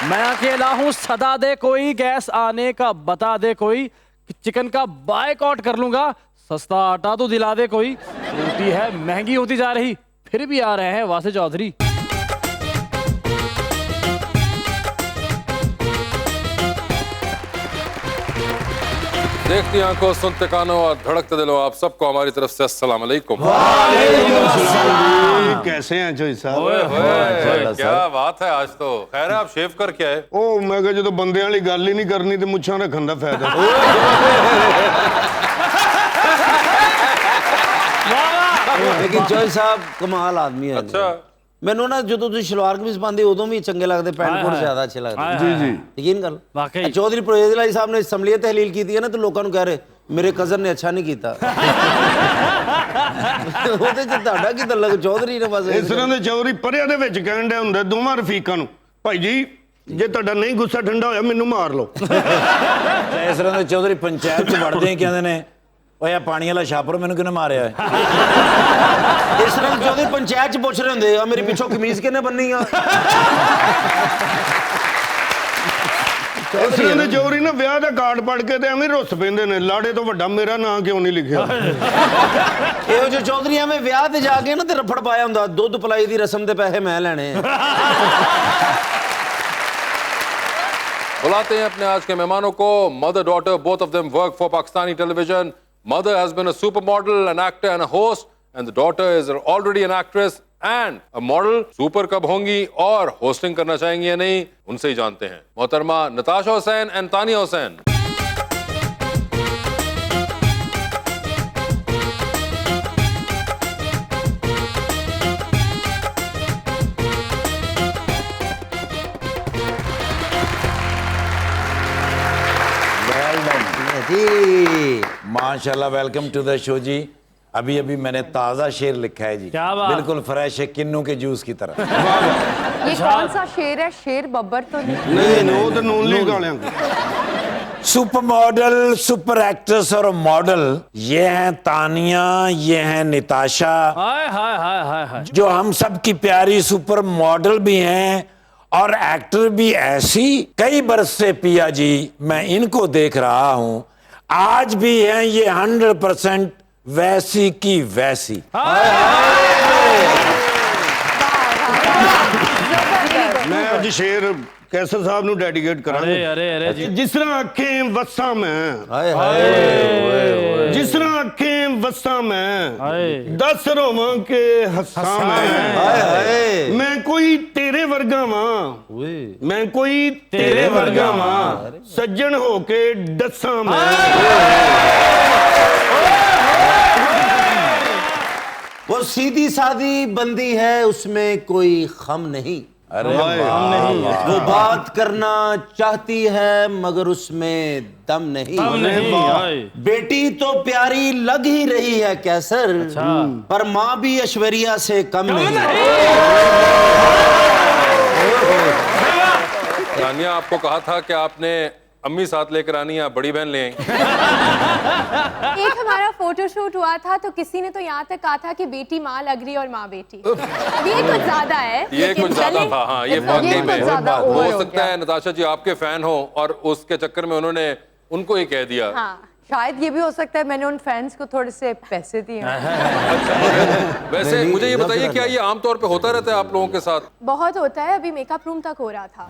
मैं अकेला हूँ सदा दे कोई, गैस आने का बता दे कोई, चिकन का बायकॉट कर लूंगा, सस्ता आटा तो दिला दे कोई। रोटी है महंगी होती जा रही, फिर भी आ रहे हैं वासे चौधरी। देखती आंखों, सुनते कानों और धड़कते दिलों, आप सबको हमारी तरफ से अस्सलाम वालेकुम। कैसे हैं जोई साहब? क्या बात है, आज तो खैर है, आप शेव कर क्या है? ओ मैं कहा जो बंदे वाली गल ही नहीं करनी तो मुच्छां रखन दा फायदा। लेकिन जोई साहब कमाल आदमी है। अच्छा, ਮੈਨੂੰ ਨਾ ਜਦੋਂ ਤੁਸੀਂ ਸ਼ਲਵਾਰ ਕਮੀਜ਼ ਪਾਉਂਦੇ ਉਦੋਂ ਵੀ ਚੰਗੇ ਲੱਗਦੇ, ਪੈਂਟ ਕੋਟ ਜ਼ਿਆਦਾ ਅੱਛੇ ਲੱਗਦੇ। जी जी ਯਕੀਨ ਕਰ ਵਾਕਈ। ਚੌਧਰੀ ਪ੍ਰਵੇਜ਼ ਅਲੀ ਸਾਹਿਬ ਨੇ ਅਸੈਂਬਲੀ ਤਹਿਲੀਲ ਕੀਤੀ ਹੈ ਨਾ, ਤੇ ਲੋਕਾਂ ਨੂੰ ਕਹਿ ਰਹੇ ਮੇਰੇ ਕਜ਼ਨ ਨੇ ਅੱਛਾ ਨਹੀਂ ਕੀਤਾ। ਉਹਦੇ ਚ ਤੁਹਾਡਾ ਕੀ ਤਲਕ ਚੌਧਰੀ ਨੇ ਬਸ ਇਸ ਤਰ੍ਹਾਂ ਦੇ ਚੌਧਰੀ ਪਰਿਆਂ ਦੇ ਵਿੱਚ ਕਹਿਣ ਡਿਆ ਹੁੰਦਾ ਦੋਵਾਂ ਰਫੀਕਾਂ ਨੂੰ, ਭਾਈ ਜੀ ਜੇ ਤੁਹਾਡਾ ਨਹੀਂ ਗੁੱਸਾ ਠੰਡਾ ਹੋਇਆ ਮੈਨੂੰ ਮਾਰ ਲਓ। ਇਸ ਤਰ੍ਹਾਂ ਦੇ ਚੌਧਰੀ ਪੰਚਾਇਤ ਚ ਵੜਦੇ ਹੀ ਕਹਿੰਦੇ ਨੇ ਓਏ ਆ ਪਾਣੀ ਵਾਲਾ ਛਾਪਰ ਮੈਨੂੰ ਕਿਹਨੇ ਮਾਰਿਆ ਹੈ। ਇਸ ਤਰ੍ਹਾਂ ਚੌਧਰੀ ਪੰਚਾਇਤ ਚ ਪੁੱਛ ਰਹੇ ਹੁੰਦੇ ਆ ਮੇਰੇ ਪਿੱਛੋਂ ਕਮੀਜ਼ ਕਿਹਨੇ ਬੰਨੀ ਆ। ਇਸ ਤਰ੍ਹਾਂ ਦੇ ਚੌਧਰੀ ਨਾ ਵਿਆਹ ਦਾ ਕਾਰਡ ਪੜ ਕੇ ਤੇ ਐਵੇਂ ਰੁੱਸ ਪੈਂਦੇ ਨੇ, ਲਾੜੇ ਤੋਂ ਵੱਡਾ ਮੇਰਾ ਨਾਂ ਕਿਉਂ ਨਹੀਂ ਲਿਖਿਆ। ਇਹੋ ਜਿਹੇ ਚੌਧਰੀ ਐਵੇਂ ਵਿਆਹ ਤੇ ਜਾ ਕੇ ਨਾ ਤੇ ਰਫੜ ਪਾਇਆ ਹੁੰਦਾ, ਦੁੱਧ ਪਲਾਈ ਦੀ ਰਸਮ ਦੇ ਪੈਸੇ ਮੈਂ ਲੈਣੇ। बुलाते हैं अपने आज के मेहमानों को। Mother daughter, both of them work for Pakistani television. Mother has been a supermodel, an actor and a host, and the daughter is already an actress and a model. Super कब होंगी और होस्टिंग करना चाहेंगी या नहीं, उनसे ही जानते हैं। मोहतरमा नताशा हुसैन एंड तानिया हुसैन। माशाल्लाह, वेलकम टू द शो जी। अभी अभी मैंने ताज़ा शेर लिखा है जी, क्या बात। बिल्कुल फ्रेश है, किन्नू के जूस की तरह। ये कौन सा शेर है? शेर बब्बर तो नहीं? नहीं वो तो नून लीग वालियां को। सुपर मॉडल, सुपर एक्ट्रेस और मॉडल, ये हैं तानिया, ये हैं निताशा, हाय हाय हाय हाय हाय। जो हम सब की प्यारी सुपर मॉडल भी हैं और एक्टर भी। ऐसी कई बरस से पिया जी मैं इनको देख रहा हूं, आज भी हैं ये 100% वैसी की वैसी। मैं आज शेर कैसर साहब ਨੂੰ ਡੈਡੀਕੇਟ ਕਰਾਂਗਾ। अरे अरे अरे जी। ਜਿਸ ਤਰ੍ਹਾਂ ਅੱਖੇ ਵਸਾਂ ਮੈਂ, ਹਾਏ ਹਾਏ ਜਿਸ ਤਰ੍ਹਾਂ ਅੱਖੇ ਵਸਾਂ ਮੈਂ, हाय। ਦੱਸ ਰੋਵਾਂ ਕਿ ਹੱਸਾਂ ਮੈਂ। ਹਾਏ ਹਾਏ ਮੈਂ ਕੋਈ ਤੇਰੇ ਵਰਗਾ ਵਾਂ, ਮੈਂ ਕੋਈ ਤੇਰੇ ਵਰਗਾ ਵਾਂ, ਸੱਜਣ ਹੋ ਕੇ ਦੱਸਾਂ ਮੈਂ। वो सीधी सादी बंदी है, उसमें कोई खम नहीं। अरे वो बात करना चाहती है मगर उसमें दम नहीं। नहीं, हाय। बेटी तो प्यारी लग ही रही है कैसर, पर माँ भी ऐश्वर्या से कम नहीं। तानिया, आपको कहा था कि आपने अम्मी साथ लेकर आनी या बड़ी बहन ले आई? एक हमारा फोटोशूट हुआ था तो किसी ने तो यहाँ तक कहा था कि बेटी माँ लग रही और माँ बेटी। ये कुछ ज्यादा है। ये लेकिन कुछ ज्यादा चले। था, हाँ, ये बहुत ये नहीं कुछ ज्यादा हो ओवर हो सकता गया। है नताशा जी आपके फैन हो और उसके चक्कर में उन्होंने उनको ही कह दिया। हाँ, शायद ये भी हो सकता है मैंने उन फैंस को थोड़े से पैसे दिए हैं। वैसे मुझे ये बताइए, क्या ये आमतौर पे होता रहता है आप लोगों के साथ? बहुत होता है। अभी मेकअप रूम तक हो रहा था।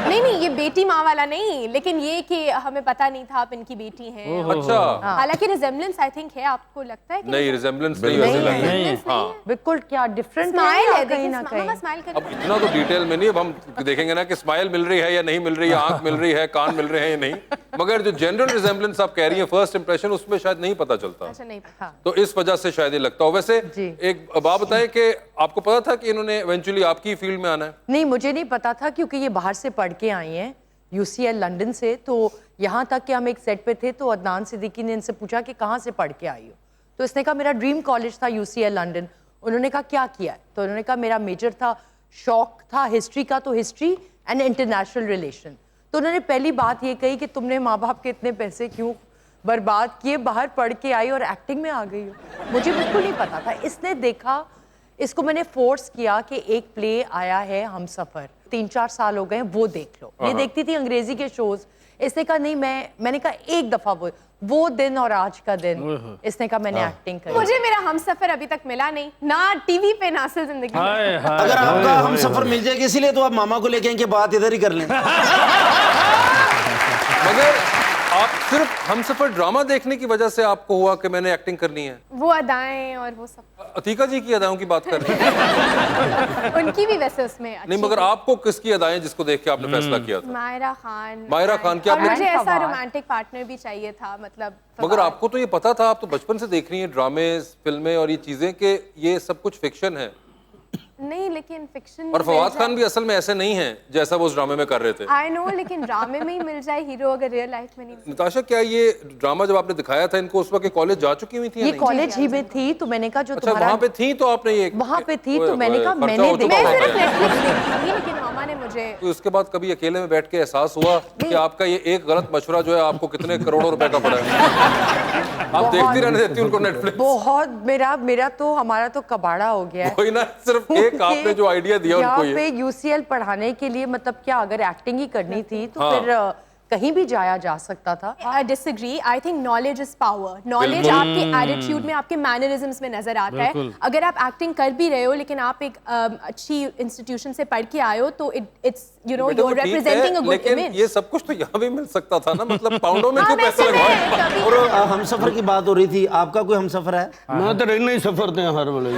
नहीं नहीं, ये बेटी माँ वाला नहीं, लेकिन ये कि हमें पता नहीं था आप इनकी बेटी हैं। अच्छा, हालांकि रिजेम्बलेंस आई थिंक है, आपको लगता है कि नहीं रिजेम्बलेंस नहीं वैसे लग रही है। हाँ, बिल्कुल क्या डिफरेंट स्माइल है, कहीं ना कहीं। स्माइल अब इतना तो डिटेल में नहीं, अब हम देखेंगे ना कि स्माइल मिल रही है या नहीं मिल रही है, आंख मिल रही है, कान मिल रहे हैं या नहीं, मगर जो जनरल रिजेम्बलेंस आप कह रही हैं, फर्स्ट इंप्रेशन, उसमें शायद नहीं पता चलता। अच्छा, नहीं पता। तो इस वजह से शायद ये लगता हो। वैसे जी। एक बात बताएं कि आपको पता था कि इन्होंने इवेंचुअली आपकी फील्ड में आना है? नहीं, मुझे नहीं पता था क्योंकि ये बाहर से पढ़ के आई हैं, UCL लंदन से। तो यहाँ तक कि हम एक सेट पे थे तो अदनान सिद्दीकी ने इनसे पूछा कि कहाँ से पढ़ के आई हो, तो इसने कहा मेरा ड्रीम कॉलेज था UCL लंदन। उन्होंने कहा क्या किया है, तो उन्होंने कहा मेरा मेजर था, शौक था हिस्ट्री का, तो हिस्ट्री एंड इंटरनेशनल रिलेशन। तो उन्होंने पहली बात ये कही कि तुमने माँ बाप के इतने पैसे क्यों बर्बाद किए, बाहर पढ़ के आई और एक्टिंग में आ गई हो। मुझे बिल्कुल नहीं पता था। इसने देखा, इसको मैंने फोर्स किया कि एक प्ले आया है हमसफर, 3-4 साल हो गए वो देख लो। ये देखती थी अंग्रेजी के शोज। इसने कहा नहीं, मैंने कहा एक दफा वो दिन और आज का दिन। इसने कहा मैंने एक्टिंग करी। मुझे मेरा हमसफर अभी तक मिला नहीं, ना टीवी पे ना असल जिंदगी में। हाय हाय अगर आपका हम सफर मिल जाएगा इसीलिए तो आप मामा को लेके आएंगे, बात इधर ही कर लें। मगर आप सिर्फ हमसफर ड्रामा देखने की वजह से आपको हुआ कि मैंने एक्टिंग करनी है? वो अदाएं और वो सब अतीका जी की अदाओं की बात कर रहे हैं? उनकी भी वैसे उसमें नहीं, मगर आपको किसकी अदाएं जिसको देख के आपने फैसला किया था? मायरा खान। मायरा खान की और आपने- मुझे ऐसा रोमांटिक पार्टनर भी चाहिए था, मतलब मगर आपको तो ये पता था, आप तो बचपन से देख रही हैं ड्रामे, फिल्में और ये चीजें, कि ये सब कुछ फिक्शन है। नहीं, लेकिन फिक्शन और फवाद खान भी असल में ऐसे नहीं हैं जैसा वो उस ड्रामे में कर रहे थे। आई नो, लेकिन ड्रामे में ही मिल जाए हीरो, अगर रियल लाइफ में नहीं मिले। नताशा, क्या ये ड्रामा जब आपने दिखाया था इनको, उस वक्त कॉलेज जा चुकी हुई थी या ये नहीं? कॉलेज ही में थी, तो मैंने कहा जो अच्छा, तुम्हारा वहां पे थी तो आपने ये वहां पे थी, तो मैंने कहा खर्चा मैंने हो चुका मैं होगा सिर्फ है। नेटफ्लिक्स देखती थी, लेकिन मामा ने मुझे तो उसके बाद कभी अकेले में बैठ के एहसास हुआ कि आपका ये एक गलत मशवरा जो है आपको कितने करोड़ों रुपए का पड़ा है? आप देखती रहने देती उनको नेटफ्लिक्स? बहुत मेरा तो हमारा तो कबाड़ा हो गया है। कोई ना, सिर्फ एक आपने जो आइडिया दिया उनको यहाँ पे ये। यूसीएल पढ़ाने के लिए, मतलब क्या अगर एक्टिंग ही करनी थी तो हाँ। फिर कहीं भी जाया जा सकता था। I disagree. I think knowledge is power. Knowledge आपके एटीट्यूड में, आपके मैनरिज्म्स में नजर आता है। अगर आप एक्टिंग कर भी रहे हो लेकिन आप एक अच्छी इंस्टीट्यूशन से पढ़ के आए हो, तो इट्स यू नो बेटा, यू वो आर ठीक रिप्रेजेंटिंग अ है, गुड लेकिन इमेज। ये सब कुछ तो यहाँ भी मिल सकता था ना, मतलब पाउंडों में हाँ, क्यों पैसे वैसे लगवाए? मैं कभी और हम सफर की बात हो रही थी, आपका कोई हम सफर है? मैं तो रहना ही सफर थे हर वाले।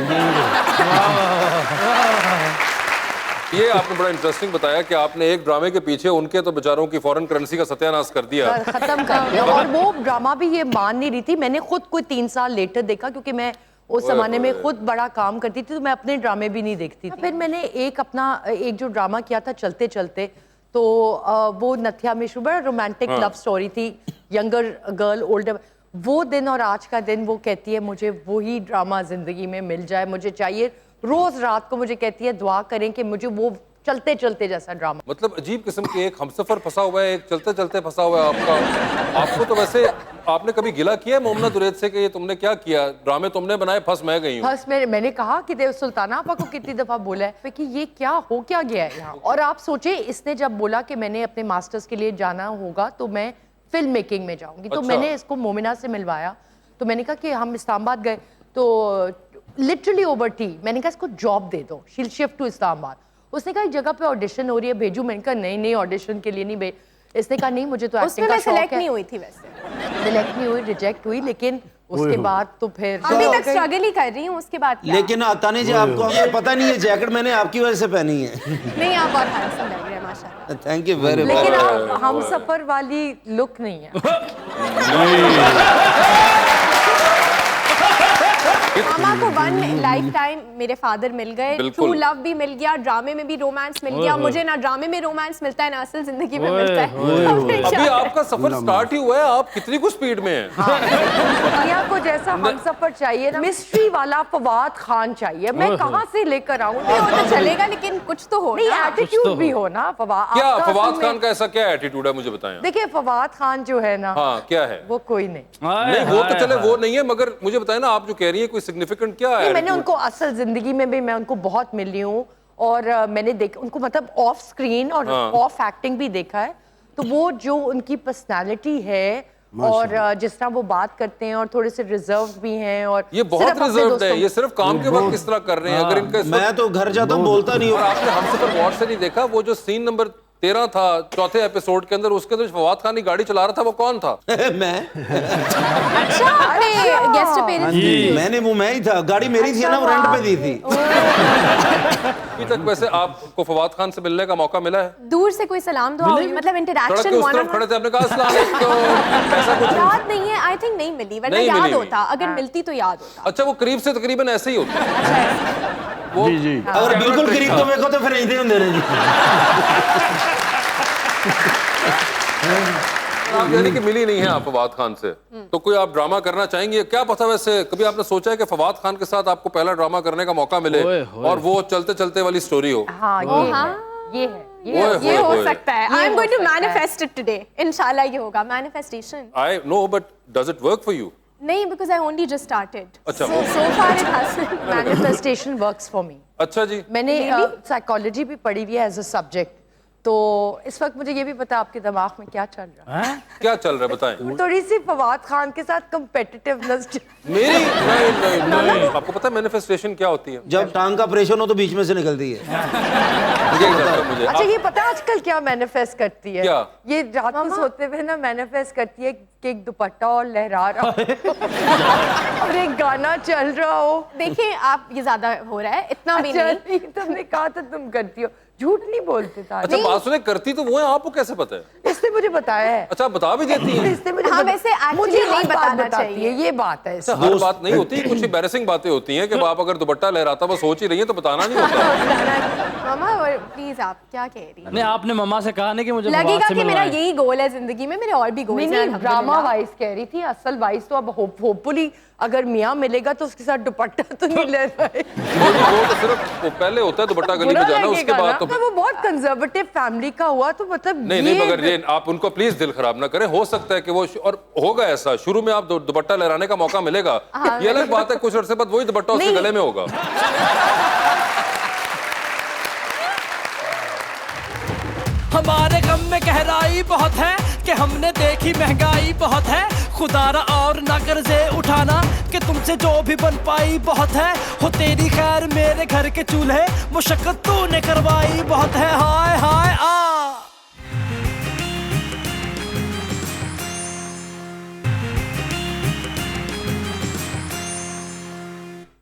ये आपने बड़ा इंटरेस्टिंग बताया कि आपने एक ड्रामे के पीछे उनके तो बेचारों की फॉरेन करेंसी का सत्यानाश कर दिया। खत्म कर दिया। और वो ड्रामा भी ये मान नहीं रही थी। मैंने खुद कोई 3 साल लेटर देखा, क्योंकि मैं उस जमाने में खुद बड़ा काम करती थी, तो मैं अपने ड्रामे भी नहीं देखती थी। फिर मैंने एक जो ड्रामा किया था चलते चलते, तो वो नथिया मिश्र, बड़ा रोमांटिक लव स्टोरी थी, यंगर गर्ल ओल्डर। वो दिन और आज का दिन, वो कहती है मुझे वही ड्रामा जिंदगी में मिल जाए, मुझे चाहिए। रोज रात को मुझे कहती है दुआ करें कि मुझे वो चलते चलते जैसा ड्रामा। मतलब अजीब किस्म के, एक हमसफर फंसा हुआ है, एक चलते चलते फंसा हुआ है आपका। आपको तो वैसे, आपने कभी गिला किया है मोमना दुरैद से कि ये तुमने क्या किया, ड्रामे तुमने बनाए, फंस मैं गई हूँ? बस मैंने कहा कि देव सुल्ताना आपा को कितनी दफा बोला है कि ये क्या हो क्या गया है यहाँ। और आप सोचे, इसने जब बोला कि मैंने अपने मास्टर्स के लिए जाना होगा तो मैं फिल्म मेकिंग में जाऊंगी, तो अच्छा। मैंने इसको मोमिना से मिलवाया। तो मैंने कहा कि हम इस्लामाबाद गए, तो लिटरली ओवर टी मैंने कहा इसको जॉब दे दो, शील शिफ्ट टू इस्लामाबाद। उसने कहा एक जगह पे ऑडिशन हो रही है, भेजू? मैंने कहा नहीं ऑडिशन के लिए नहीं भेज। इसने कहा नहीं, मुझे तो उसमें एक्टिंग का मैं शौक सिलेक्ट है। नहीं हुई थी वैसे। सिलेक्ट नहीं हुई, रिजेक्ट हुई, लेकिन उसके बाद तो फिर अभी तक स्ट्रगल ही कर रही हूँ उसके बाद क्या? लेकिन ताने जी, आपको हमें पता नहीं है, जैकेट मैंने आपकी वजह से पहनी है। नहीं, आप बहुत हैंडसम लग रहे हैं माशाल्लाह। Thank you very much. लेकिन आप हम सफर वाली लुक नहीं है। मामा को वन लाइफ टाइम मेरे फादर मिल गए, बिल्कुल। ट्रू लव भी मिल गया, ड्रामे में भी रोमांस मिल गया। मुझे ना ड्रामे में रोमांस मिलता है, ना असल जिंदगी में मिलता है। अभी आपका सफर स्टार्ट ही हुआ है, आप कितनी कुछ स्पीड में हैं? दुनिया को जैसा हम सफर चाहिए ना, मिस्ट्री वाला फवाद खान चाहिए। मैं कहाँ से लेकर आऊँ? वो तो चलेगा, लेकिन कुछ तो हो नहीं, ना। एटीट्यूड भी हो ना फवाद। क्या आपका फवाद असल खान में- का ऐसा क्या एटीट्यूड है, मुझे बताएं। देखिए, फवाद खान जो है ना, हाँ, क्या है? वो कोई नहीं। नहीं, वो तो चले, वो नहीं है, मगर मुझे बताएं ना, आप जो कह रही है कोई सिग्निफिकेंट क्या है? नहीं, मैंने attitude? उनको असल जिंदगी में भी मैं उनको बहुत मिली हूँ, और मैंने देख उनको मतलब ऑफ स्क्रीन और हाँ। ऑफ एक्टिंग भी देखा है। तो वो जो उनकी पर्सनालिटी है, और जिस तरह वो बात करते हैं, और थोड़े से रिजर्व भी हैं, और ये बहुत सिर्फ अपने रिजर्व्ड है, दोस्तों- ये सिर्फ काम के वक्त किस तरह कर रहे हैं? अगर इनका इस वक्त- मैं तो घर जाता हूँ, बोलता नहीं और हूँ। आपने हमसफर वॉर से नहीं देखा, वो जो सीन नंबर 13 था चौथे एपिसोड के अंदर, उसके अंदर फवाद खान की गाड़ी चला रहा था, वो कौन था? मैं अच्छा, आपने गेस्ट अपीयरेंस मैंने वो मैं ही था, गाड़ी मेरी थी ना, वो रेंट पे दी थी। अभी तक वैसे आपको फवाद खान से मिलने का मौका मिला है? दूर से कोई सलाम दुआ हुई, मतलब सड़क इंटरेक्शन के उस वन तरफ खड़े थे, आपने कहा अस्सलाम वालेकुम, ऐसा कुछ? याद नहीं है, आई थिंक नहीं मिली, वरना नहीं याद मिली हुई। होता, अगर मिलती तो याद होता। अच्छा, वो करीब से तकरीबन ऐसे ही होता है। वो जी जी। अगर बिल्कुल करीब तो मेरे को तो फिर इधर होंगे जी। आप यानी कि मिली नहीं है आप फवाद खान से, तो कोई आप ड्रामा करना चाहेंगे? क्या पता, वैसे कभी आपने सोचा है कि फवाद खान के साथ आपको पहला ड्रामा करने का मौका मिले और वो चलते चलते वाली स्टोरी हो? हाँ, हाँ। ये है ये ओए, हो ओए। सकता है। आई एम हो गोइंग टू सकता है। मैनिफेस्ट इट टुडे, इंशाल्लाह ये होगा, manifestation. I know, but does it work for you? नहीं, because I only just started. अच्छा, So, so far it hasn't. Manifestation works for me. अच्छा जी, मैंने साइकोलॉजी भी पढ़ी हुई है एज अ सब्जेक्ट, तो इस वक्त मुझे ये भी पता आपके दिमाग में क्या चल रहा है। क्या चल रहा है बताएं। थोड़ी सी फवाद खान के साथ कंपेटिटिवनेस। मेरी नहीं, आपको पता है मैनिफेस्टेशन क्या होती है? जब टांग का ऑपरेशन हो तो बीच में से निकलती है। मुझे नहीं लगता मुझे। अच्छा, ये पता है आजकल क्या मैनिफेस्ट करती है? क्या? ये रात को सोते हुए ना मैनिफेस्ट करती है कि एक दुपट्टा और लहरा रहा हो और एक गाना चल रहा हो। देखिए, आप ये ज्यादा हो रहा है, इतना भी अच्छा, नहीं। तुमने कहा था तुम करती हो, झूठ नहीं बोलते था। अच्छा, बात सुने, करती तो वो है, आपको कैसे पता है? इसने मुझे बताया है। अच्छा, आप बता भी देती हैं? इसने मुझे हाँ, वैसे actually मुझे नहीं हर बात बताना बताती चाहिए। है, ये बात है। अच्छा, हर बात नहीं होती, कुछ एम्बैरेसिंग बातें होती हैं कि बाप अगर दुपट्टा लहराता वो सोच ही रही है तो बताना नहीं होता। मामा, प्लीज, आप क्या कह रही हैं? नहीं, आपने मम्मा से कहा नहीं कि मुझे लगेगा फवाद से कि मेरा मिलवाएं। यही गोल है जिंदगी में, मेरे और भी गोल नहीं हैं। नहीं, ड्रामा वाइज कह रही थी, असल वाइज तो अब होपफुली अगर मियाँ मिलेगा तो उसके साथ दुपट्टा तो नहीं ले रहे। वो तो सिर्फ वो पहले होता है दुपट्टा गली में जाना, उसके बाद तो वो बहुत कंजर्वेटिव फैमिली का हुआ तो मतलब नहीं, मगर ये आप उनको प्लीज दिल खराब ना करें। हो सकता है कि वो और होगा ऐसा, शुरू में आप दुपट्टा लहराने का मौका मिलेगा, ये अलग बात है, कुछ अर्से बाद वही दुपट्टा उसके गले में होगा। हमारे गम में गहराई बहुत है कि हमने देखी महंगाई बहुत है, खुदारा और ना कर्जे उठाना कि तुमसे जो भी बन पाई बहुत है। हो तेरी खैर मेरे घर के चूल्हे मुशक्कत तूने करवाई बहुत है। हाय हाय आ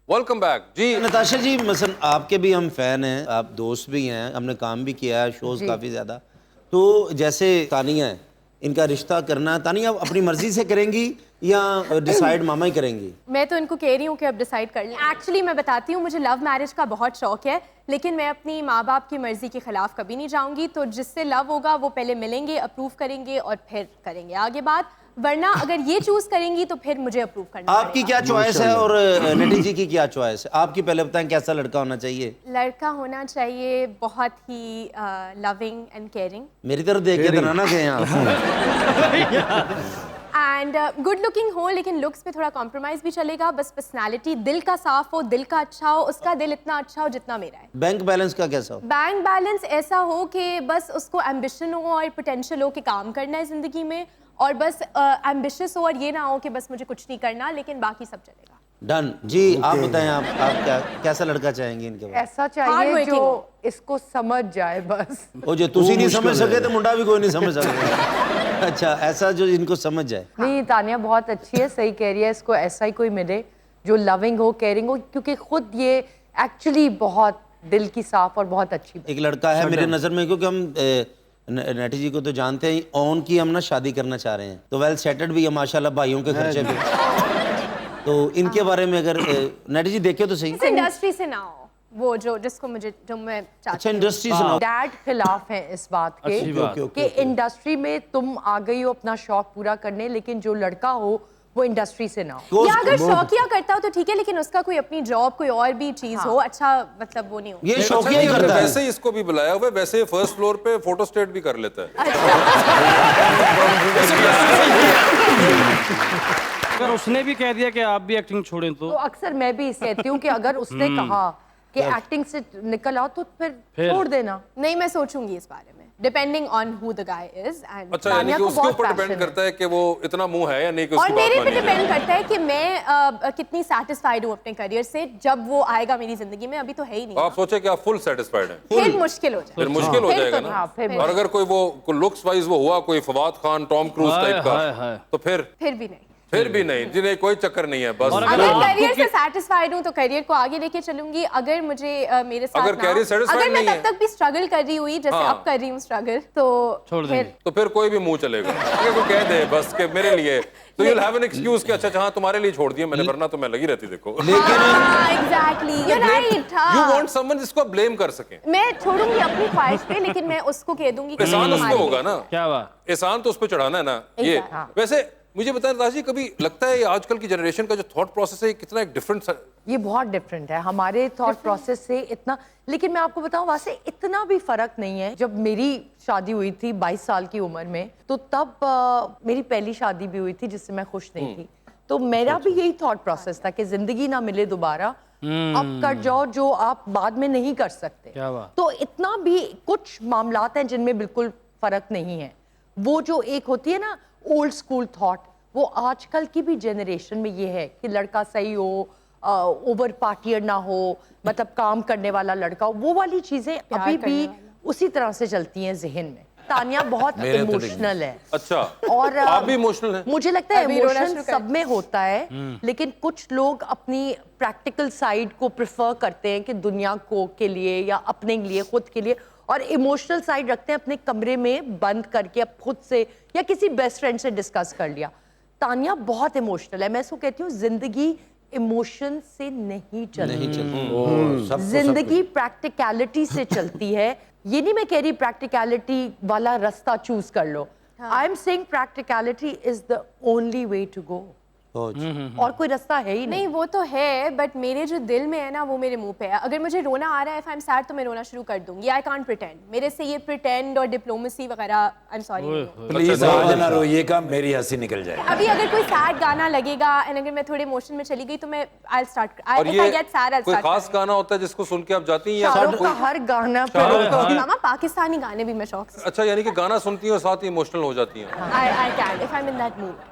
वेलकम बैक जी। नताशा जी, मसलन आपके भी हम फैन हैं, आप दोस्त भी हैं, हमने काम भी किया है, शोज काफ़ी ज़्यादा। तो जैसे तानिया है, इनका रिश्ता करना, तानिया अपनी मर्जी से करेंगी या डिसाइड मामा ही करेंगी? मैं तो इनको कह रही हूँ कि अब डिसाइड कर लें। एक्चुअली मैं बताती हूँ, मुझे लव मैरिज का बहुत शौक है, लेकिन मैं अपनी माँ बाप की मर्जी के खिलाफ कभी नहीं जाऊंगी। तो जिससे लव होगा वो पहले मिलेंगे, अप्रूव करेंगे और फिर करेंगे आगे बात। वरना अगर ये चूज करेंगी तो फिर मुझे अप्रूव करना आपकी क्या चॉइस है और नेटी जी की क्या चॉइस है? आपकी पहले बताएं, कैसा लड़का होना चाहिए? लड़का होना चाहिए बहुत ही लविंग एंड केयरिंग मेरी तरफ देख के तो ना कहें आप। एंड गुड लुकिंग हो, लेकिन लुक्स पे थोड़ा कॉम्प्रोमाइज भी चलेगा। बस पर्सनालिटी, दिल का साफ हो, दिल का अच्छा हो, उसका दिल इतना अच्छा हो जितना मेरा है। बैंक बैलेंस का कैसा हो? बैंक बैलेंस ऐसा हो कि बस उसको एम्बिशन हो और पोटेंशियल हो कि काम करना है जिंदगी में, और बस एम्बिशियस हो और ये ना हो कि बस मुझे कुछ नहीं करना, लेकिन बाकी सब चलेगा। डन जी। आप बताएं, आप क्या कैसा लड़का चाहेंगे इनके बाद? ऐसा चाहिए Hardworking जो हो। इसको समझ जाए बस। वो जो तुसी नहीं समझ सके तो मुंडा भी कोई नहीं समझ सकता। अच्छा, ऐसा जो इनको समझ जाए। नहीं, तानिया बहुत अच्छी है, सही कह रही है, इसको ऐसा ही कोई मिले जो लविंग हो, केयरिंग हो, क्योंकि खुद ये एक्चुअली बहुत दिल की साफ और बहुत अच्छी। एक लड़का है मेरे नज़र में, क्योंकि हम नेटी जी को तो जानते हैं, ऑन की हम ना शादी करना चाह रहे हैं, तो वेल सेटल्ड भी है माशाल्लाह, भाइयों के खर्चे पे। तो इनके बारे में अगर नेटी जी देखे तो सही। इस इंडस्ट्री से ना हो, वो जो जिसको मुझे जो मैं चाहती अच्छा, हूँ। इंडस्ट्री से ना हो। डैड खिलाफ है इस बात अच्छी के बात। कि इंडस्ट्री में तुम आ गई हो अपना शौक पूरा करने, लेकिन जो लड़का हो वो इंडस्ट्री से ना हो। या अगर शौकिया करता हो तो ठीक है, लेकिन उसका कोई अपनी जॉब, कोई और भी चीज हो, अच्छा मतलब वो नहीं हो। ये शौकिया ही करता है। वैसे ही इसको भी बुलाया हुआ है, वैसे ही फर्स्ट फ्लोर पे फोटो स्टेट भी कर लेता है। अगर उसने भी कह दिया कि आप भी एक्टिंग छोड़ें तो अक्सर मैं भी कहती हूँ कि अगर उसने कहा कि एक्टिंग से निकल आओ तो फिर छोड़ देना। नहीं, मैं सोचूंगी इस बारे में, depending on who the guy is. And अच्छा, यानी तानिया कि को उसके बहुत ऊपर डिपेंड passion है। करता है कि वो इतना मुंह है या नहीं कि और उसकी बात मेरे पे मानिए। डिपेंड करता है कि मैं कितनी सेटिस्फाइड हूँ अपने करियर से जब वो आएगा मेरी जिंदगी में। अभी तो है ही नहीं। आप सोचे कि आप फुल सेटिस्फाइड हैं, फिर मुश्किल हो जाए। फिर मुश्किल हो फिर जाएगा तो ना। हाँ, फिर और अगर कोई वो लुक्स वाइज वो हुआ कोई फवाद खान, टॉम क्रूज हाय, टाइप हाय, का, हाय। तो फिर भी नहीं। फिर भी नहीं, जिन्हें कोई चक्कर नहीं है बस। और अगर आपको करियर से कि- सेटिस्फाइड हूँ तो करियर को आगे लेके चलूंगी। अगर मुझे मेरे साथ अगर ना- career satisfied अगर मैं नहीं है- तब तक भी स्ट्रगल कर रही हुई जैसे हाँ। अब कर रही हूँ स्ट्रगल, तो छोड़ फिर देंगे। तो फिर कोई भी मुंह चलेगा। अगर कोई कह दे बस के मेरे लिए, तो you'll have an excuse कि अच्छा हाँ तुम्हारे लिए छोड़ दिया मैंने, वरना तो मैं लगी रहती। देखो, exactly, you right. you want someone जिसको आप ब्लेम कर सकें। मैं छोड़ूंगी अपनी ख्वाहिश पे, लेकिन मैं उसको कह दूंगी कि एहसान उस तुम्हारे पे होगा लिए। ना, क्या बात। एहसान तो उस पे चढ़ाना है ना। ये Exactly. वैसे मुझे बताएं ताज जी, कभी लगता है ये आजकल की जनरेशन का जो थॉट प्रोसेस है ये कितना एक डिफरेंट ये बहुत डिफरेंट है हमारे थॉट प्रोसेस से इतना। लेकिन मैं आपको बताऊं, वैसे इतना भी फर्क नहीं है। जब मेरी शादी हुई थी 22 साल की उम्र में, तो तब मेरी पहली शादी भी हुई थी जिससे मैं खुश नहीं थी। तो मेरा भी यही थॉट प्रोसेस था कि जिंदगी ना मिले दोबारा, अब कर जाओ जो आप बाद में नहीं कर सकते। क्या बात। तो इतना भी कुछ मामलात हैं जिनमें बिल्कुल फर्क नहीं है। वो जो एक होती है ना ओल्ड स्कूल थॉट, वो आजकल की भी जनरेशन में ये है कि लड़का सही हो, ओवर पार्टियर ना हो, मतलब काम करने वाला लड़का हो, वो वाली चीजें अभी भी उसी तरह से चलती हैं जहन में। तानिया बहुत इमोशनल है। अच्छा, और आप भी इमोशनल हैं? मुझे लगता है अभी रोना इमोशन शुरू कर- सब में होता है, लेकिन कुछ लोग अपनी प्रैक्टिकल साइड को प्रेफर करते हैं कि दुनिया को के लिए या अपने लिए, खुद के लिए, और इमोशनल साइड रखते हैं अपने कमरे में बंद करके, अब खुद से या किसी बेस्ट फ्रेंड से डिस्कस कर लिया। तानिया बहुत इमोशनल है। मैं इसको कहती हूँ जिंदगी इमोशन से नहीं चलती, जिंदगी प्रैक्टिकलिटी से चलती है। ये नहीं मैं कह रही प्रैक्टिकलिटी वाला रास्ता चूज कर लो, I am saying practicality is the only way to go, और कोई रास्ता है ही नहीं। नहीं वो तो है, बट मेरे जो दिल में है ना वो मेरे मुंह पे है। अगर मुझे रोना आ रहा है, इफ आई एम सैड, तो मैं रोना शुरू कर दूंगी। आई कांट प्रिटेंड, मेरे से ये प्रिटेंड और डिप्लोमेसी वगैरह, आई एम सॉरी। प्लीज आज ना रोइएगा, मेरी हंसी निकल जाए। अभी अगर कोई सैड गाना लगेगा एंड अगर मैं थोड़े इमोशन में चली गई तो मैं आई स्टार्ट, और इफ आई गेट सैड आई कोई स्टार्ट। खास गाना होता है जिसको सुन के आप जाती हैं या शाहरुख कोई? का हर गाना मामा पाकिस्तानी गाने भी मैं शौक से, अच्छा, यानी कि गाना सुनती हैं और साथ ही इमोशनल हो जाती हैं। I can if I am in that mood.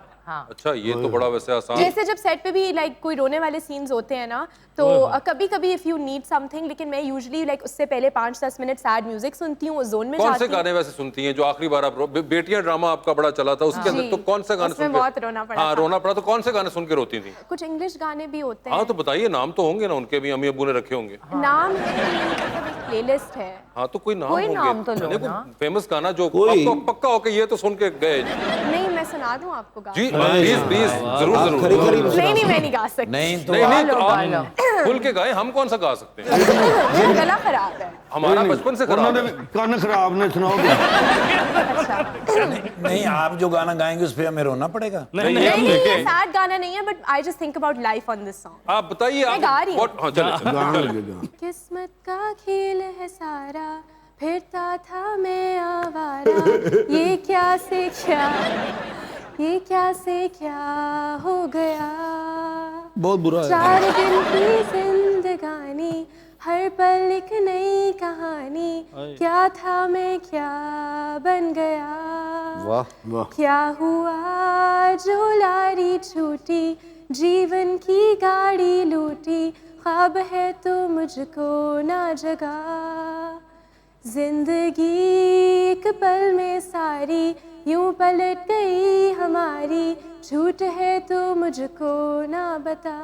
अच्छा, ये तो बड़ा वैसे आसान। जैसे जब सेट पे भी लाइक कोई रोने वाले सीन्स होते हैं ना, तो कभी कभी इफ यू नीड समथिंग, लेकिन मैं यूजुअली लाइक उससे पहले 5-10 मिनट सैड म्यूजिक सुनती हूँ, उस जोन में कौन जाती से हूँ। गाने वैसे सुनती हैं जो आखिरी बार आप बेटियां ड्रामा आपका बड़ा चला था, उसके अंदर जी, तो कौन से गाने उसमें सुन के? बहुत रोना पड़ा हाँ, था। रोना पड़ा। तो कौन से गाने सुन के रोती थी? कुछ इंग्लिश गाने भी होते हाँ, हैं। तो बताइए, नाम तो होंगे ना उनके भी, अम्मी अब्बू ने रखे होंगे। नाम है, मतलब एक प्लेलिस्ट है। हाँ, तो कोई नाम कोई होंगे। नाम तो लो यानी ना। कोई फेमस गाना जो कोई- आपको पक्का हो कि ये तो सुन के गए। नहीं मैं सुना दूं आपको गाना? जी प्लीज प्लीज, जरूर आप जरूर। खरी खरी नहीं मैं नहीं गा सकती। नहीं तो नहीं नहीं, तो गा लो। आप खुल के गाए, हम कौन सा गा सकते हैं? मेरा गला खराब है। हमारा बचपन से खराब ਉਹਨਾਂ है। ਦੇ ਕੰਨ ਖਰਾਬ ਨੇ ਸੁਣਾਓਗੇ? नहीं, आप जो गाना गाएंगे उस पर हमें रोना पड़ेगा। नहीं नहीं आप ये देखें, सैड गाना नहीं है, but I just think about life on this song. आप बताइए मैं गा रही हूँ। what- हाँ, चले ਗਾਣ ਲੱਗੇਗਾ। किस्मत का खेल है सारा, फिरता था मैं आवारा, ये क्या से क्या, ये क्या से क्या हो गया। बहुत बुरा है। 4 दिन की जिंदगानी, हर पल एक नई कहानी, क्या था मैं क्या बन गया। वाह, क्या हुआ जो लारी छूटी, जीवन की गाड़ी लूटी, ख्वाब है तो मुझको ना जगा। जिंदगी एक पल में सारी यूं पलट गई हमारी, झूठ है तो मुझको ना बता।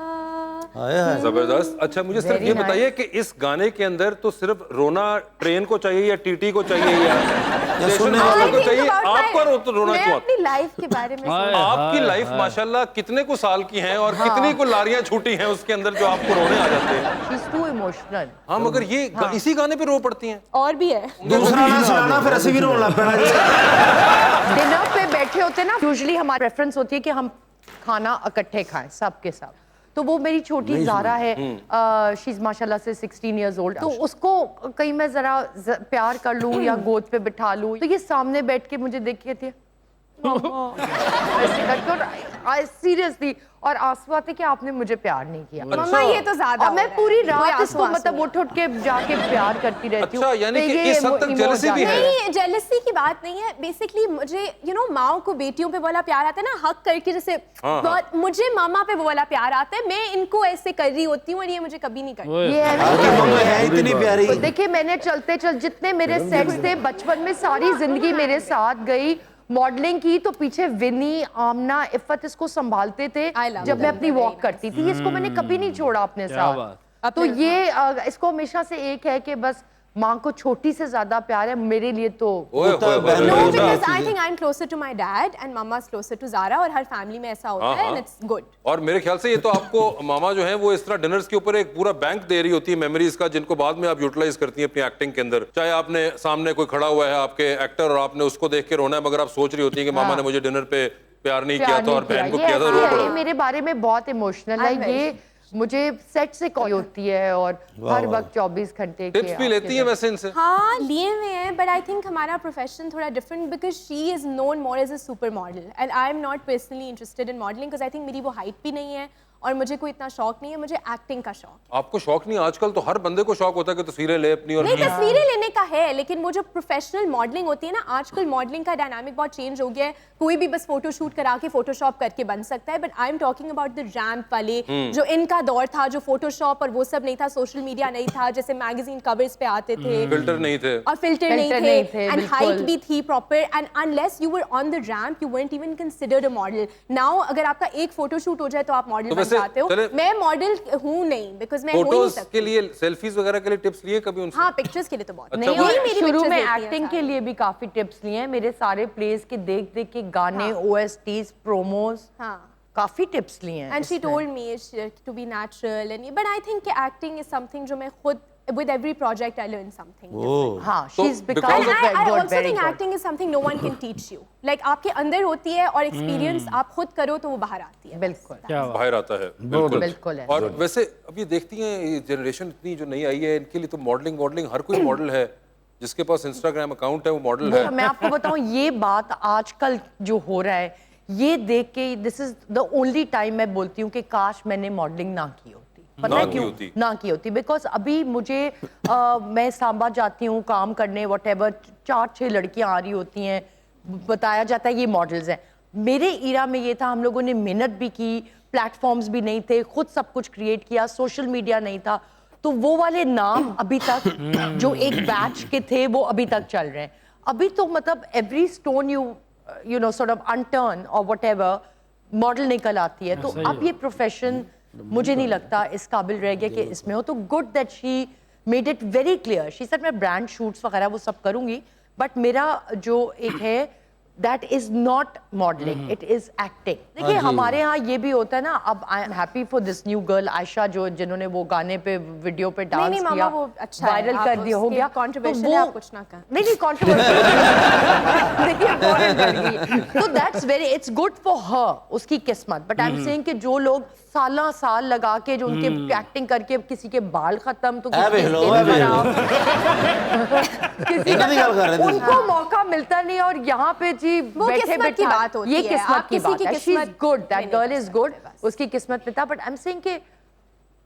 जबरदस्त। अच्छा, मुझे सिर्फ Very ये nice. बताइए कि इस गाने के अंदर तो सिर्फ रोना ट्रेन को चाहिए या टीटी को चाहिए या स्टेशन सुनने वालों I को think चाहिए? about आपको my- रोना मैं क्यों? अपनी लाइफ के बारे में सोच- आपकी लाइफ माशाल्लाह कितने को साल की है और कितनी को लारियां छूटी हैं उसके अंदर जो आपको रोने आ जाते हैं। She's too emotional. हाँ, मगर ये इसी गाने पे रो पड़ती हैं। और भी है। दूसरा ना सुनाना फिर असि भी रोन लग पैना जी। डिनर पे बैठे होते हैं ना, यूजुअली हमारी प्रेफरेंस होती है कि हम खाना इकट्ठे खाएं सब के सब। तो वो मेरी छोटी ज़ारा है, शी इज़ माशाल्लाह से 16 इयर्स ओल्ड, तो उसको कहीं मैं ज़रा प्यार कर लूँ या गोद पे बिठा लूँ, तो ये सामने बैठ के मुझे देख के थी ऐसे करके, और सीरियसली, और आंसू आते कि आपने मुझे प्यार नहीं किया। मम्मा ये तो ज्यादा और हो मैं रहा है। पूरी कोई रात आंसू इसको आंसू मतलब नहीं। उठ के जाके प्यार करती रहती हूँ। अच्छा, यानी तो कि ये इस हद तक इमो- jealousy भी है? नहीं जेलसी की बात नहीं है। बेसिकली मुझे माओ को बेटियों पे वाला प्यार आता है ना, हक करके, जैसे बहुत मुझे मामा पे वो वाला प्यार आता है। मैं इनको ऐसे कर रही होती हूँ और ये मुझे कभी नहीं करती। ये है ना, आपकी मम्मा है इतनी प्यारी। देखिए मैंने चलते चल जितने मेरे सेट्स थे बचपन में, सारी जिंदगी मेरे साथ गई। मॉडलिंग की तो पीछे विनी, आमना, इफ़त इसको संभालते थे I love जब मैं them. अपनी वॉक करती थी। इसको मैंने कभी नहीं छोड़ा अपने साथ। तो ये इसको हमेशा से एक है कि बस माँ को छोटी से ज्यादा प्यार है, मेरे लिए तो ओए होता होए है, होए, बहन No, होए, लोग- because I think I'm closer to my dad and mama's closer to Zara, और हर फैमिली में ऐसा होता है and it's good. और मेरे ख्याल से ये तो आपको मामा जो है वो इस तरह डिनर्स के ऊपर एक पूरा बैंक दे रही होती है मेमोरीज का, जिनको बाद में आप यूटिलाइज करती हैं अपनी एक्टिंग के अंदर। चाहे आपने सामने कोई खड़ा हुआ है आपके एक्टर और आपने उसको देख के रोना है, मगर आप सोच रही होती हैं कि मामा ने मुझे डिनर पे प्यार नहीं किया था और बहन को किया था, रो ये पड़ो। मेरे बारे में बहुत इमोशनल है। I'm very ये मुझे सेट से कॉल होती है और हर वक्त 24 घंटे के टिप्स भी लेती हैं वैसे इनसे? हाँ लिए हुए हैं, बट आई थिंक हमारा प्रोफेशन थोड़ा different because she is known more as a super model and I am not personally interested in modelling because I think मेरी वो हाइट भी नहीं है और मुझे कोई इतना शौक नहीं है, मुझे एक्टिंग का शौक है। आपको शौक नहीं? आजकल तो हर बंदे को शौक होता है कि तस्वीरें ले अपनी और नहीं, तस्वीरें लेने का है, लेकिन वो जो प्रोफेशनल मॉडलिंग होती है ना, आजकल मॉडलिंग का डायनामिक बहुत चेंज हो गया है। कोई भी बस फोटो शूट करा के फोटोशॉप करके बन सकता है, but I am talking about the ramp वाले जो इनका दौर था, जो फोटोशॉप और वो सब नहीं था, सोशल मीडिया नहीं था, जैसे मैगजीन कवर्स पे आते थे, फिल्टर नहीं थे और फिल्टर नहीं थे एंड हाइट भी थी proper, and unless you were on the ramp you weren't even considered a model. Now अगर आपका एक फोटो शूट हो जाए तो आप मॉडल बन जाते हो। मैं मॉडल हूँ नहीं, बिकॉज मैं हो नहीं फोटोज सकती। के लिए, सेल्फीज वगैरह के लिए टिप्स लिए कभी उनसे? हाँ, पिक्चर्स के लिए तो बहुत। अच्छा, नहीं, वो- और मेरी शुरू pictures में देखती हैं एक्टिंग सारी। के लिए भी काफी टिप्स लिए हैं, मेरे सारे प्लेस के देख देख के गाने, OSTs, प्रोमोज, हाँ, काफी टिप्स लिए हैं and she इसमें। told me to be natural and but I think acting is something जो मैं खुद with every project I learn something different. हाँ, So, she's become because And I good, also very think good. acting is something no one can teach you. Like आपके अंदर होती है और experience आप खुद करो तो वो बाहर आती है। बिल्कुल क्या बात। बाहर आता है, बिल्कुल बिल्कुल है। और वैसे अब ये देखती हैं, ये जनरेशन इतनी जो नई आई है, इनके लिए तो मॉडलिंग हर कोई मॉडल है। जिसके पास इंस्टाग्राम अकाउंट है वो मॉडल है। मैं आपको बताऊं, ये बात आजकल जो हो रहा है, ये देख के this is the only time मैं बोलती हूँ कि काश मैंने मॉडलिंग ना की होती। पता है क्यों ना की होती? बिकॉज अभी मुझे मैं सांबा जाती हूँ काम करने, व्हाटएवर, 4-6 लड़कियां आ रही होती हैं, बताया जाता है ये मॉडल्स हैं। मेरे ईरा में ये था, हम लोगों ने मेहनत भी की, प्लेटफॉर्म्स भी नहीं थे, खुद सब कुछ क्रिएट किया, सोशल मीडिया नहीं था, तो वो वाले नाम अभी तक जो एक बैच के थे वो अभी तक चल रहे हैं। अभी तो मतलब every stone you know sort of unturned और व्हाटएवर मॉडल निकल आती है। तो अब ये प्रोफेशन मुझे नहीं लगता इस काबिल रह गया कि इसमें हो। तो good that she made it very clear. She said मैं ब्रांड शूट्स वगैरह वो सब करूंगी, बट मेरा जो एक है that is not modelling, it is acting. देखिए हमारे यहाँ ये भी होता है ना, अब I am happy for this new girl Ayesha जो जिन्होंने वो गाने पे वीडियो पे डांस नहीं, किया, वो अच्छा है, वायरल आप कर दिया, हो उसके गया। controversial तो है, वो- आप कुछ ना कहें। नहीं कंट्रोवर्शियल देखिए बहुत डर गई। तो that's very, it's good for her, उसकी किस्मत। बट आई एम सेइंग कि जो लोग साल लगा के जो उनके एक्टिंग करके किसी के बाल खत्म तो किसी के हेलो, skin हेलो। खराब, किसी इतना भी गल कर रहे थे। उनको मौका मिलता नहीं, और यहाँ पे जी वो बैठे किस्मत की बैठा बात होती ये है। किस्मत आप की किसी बात की है। शी इज किस्मत गुड, में दैट नहीं गर्ल कर इज गुड, सकते बस। उसकी किस्मत में था। बट आई एम सेइंग कि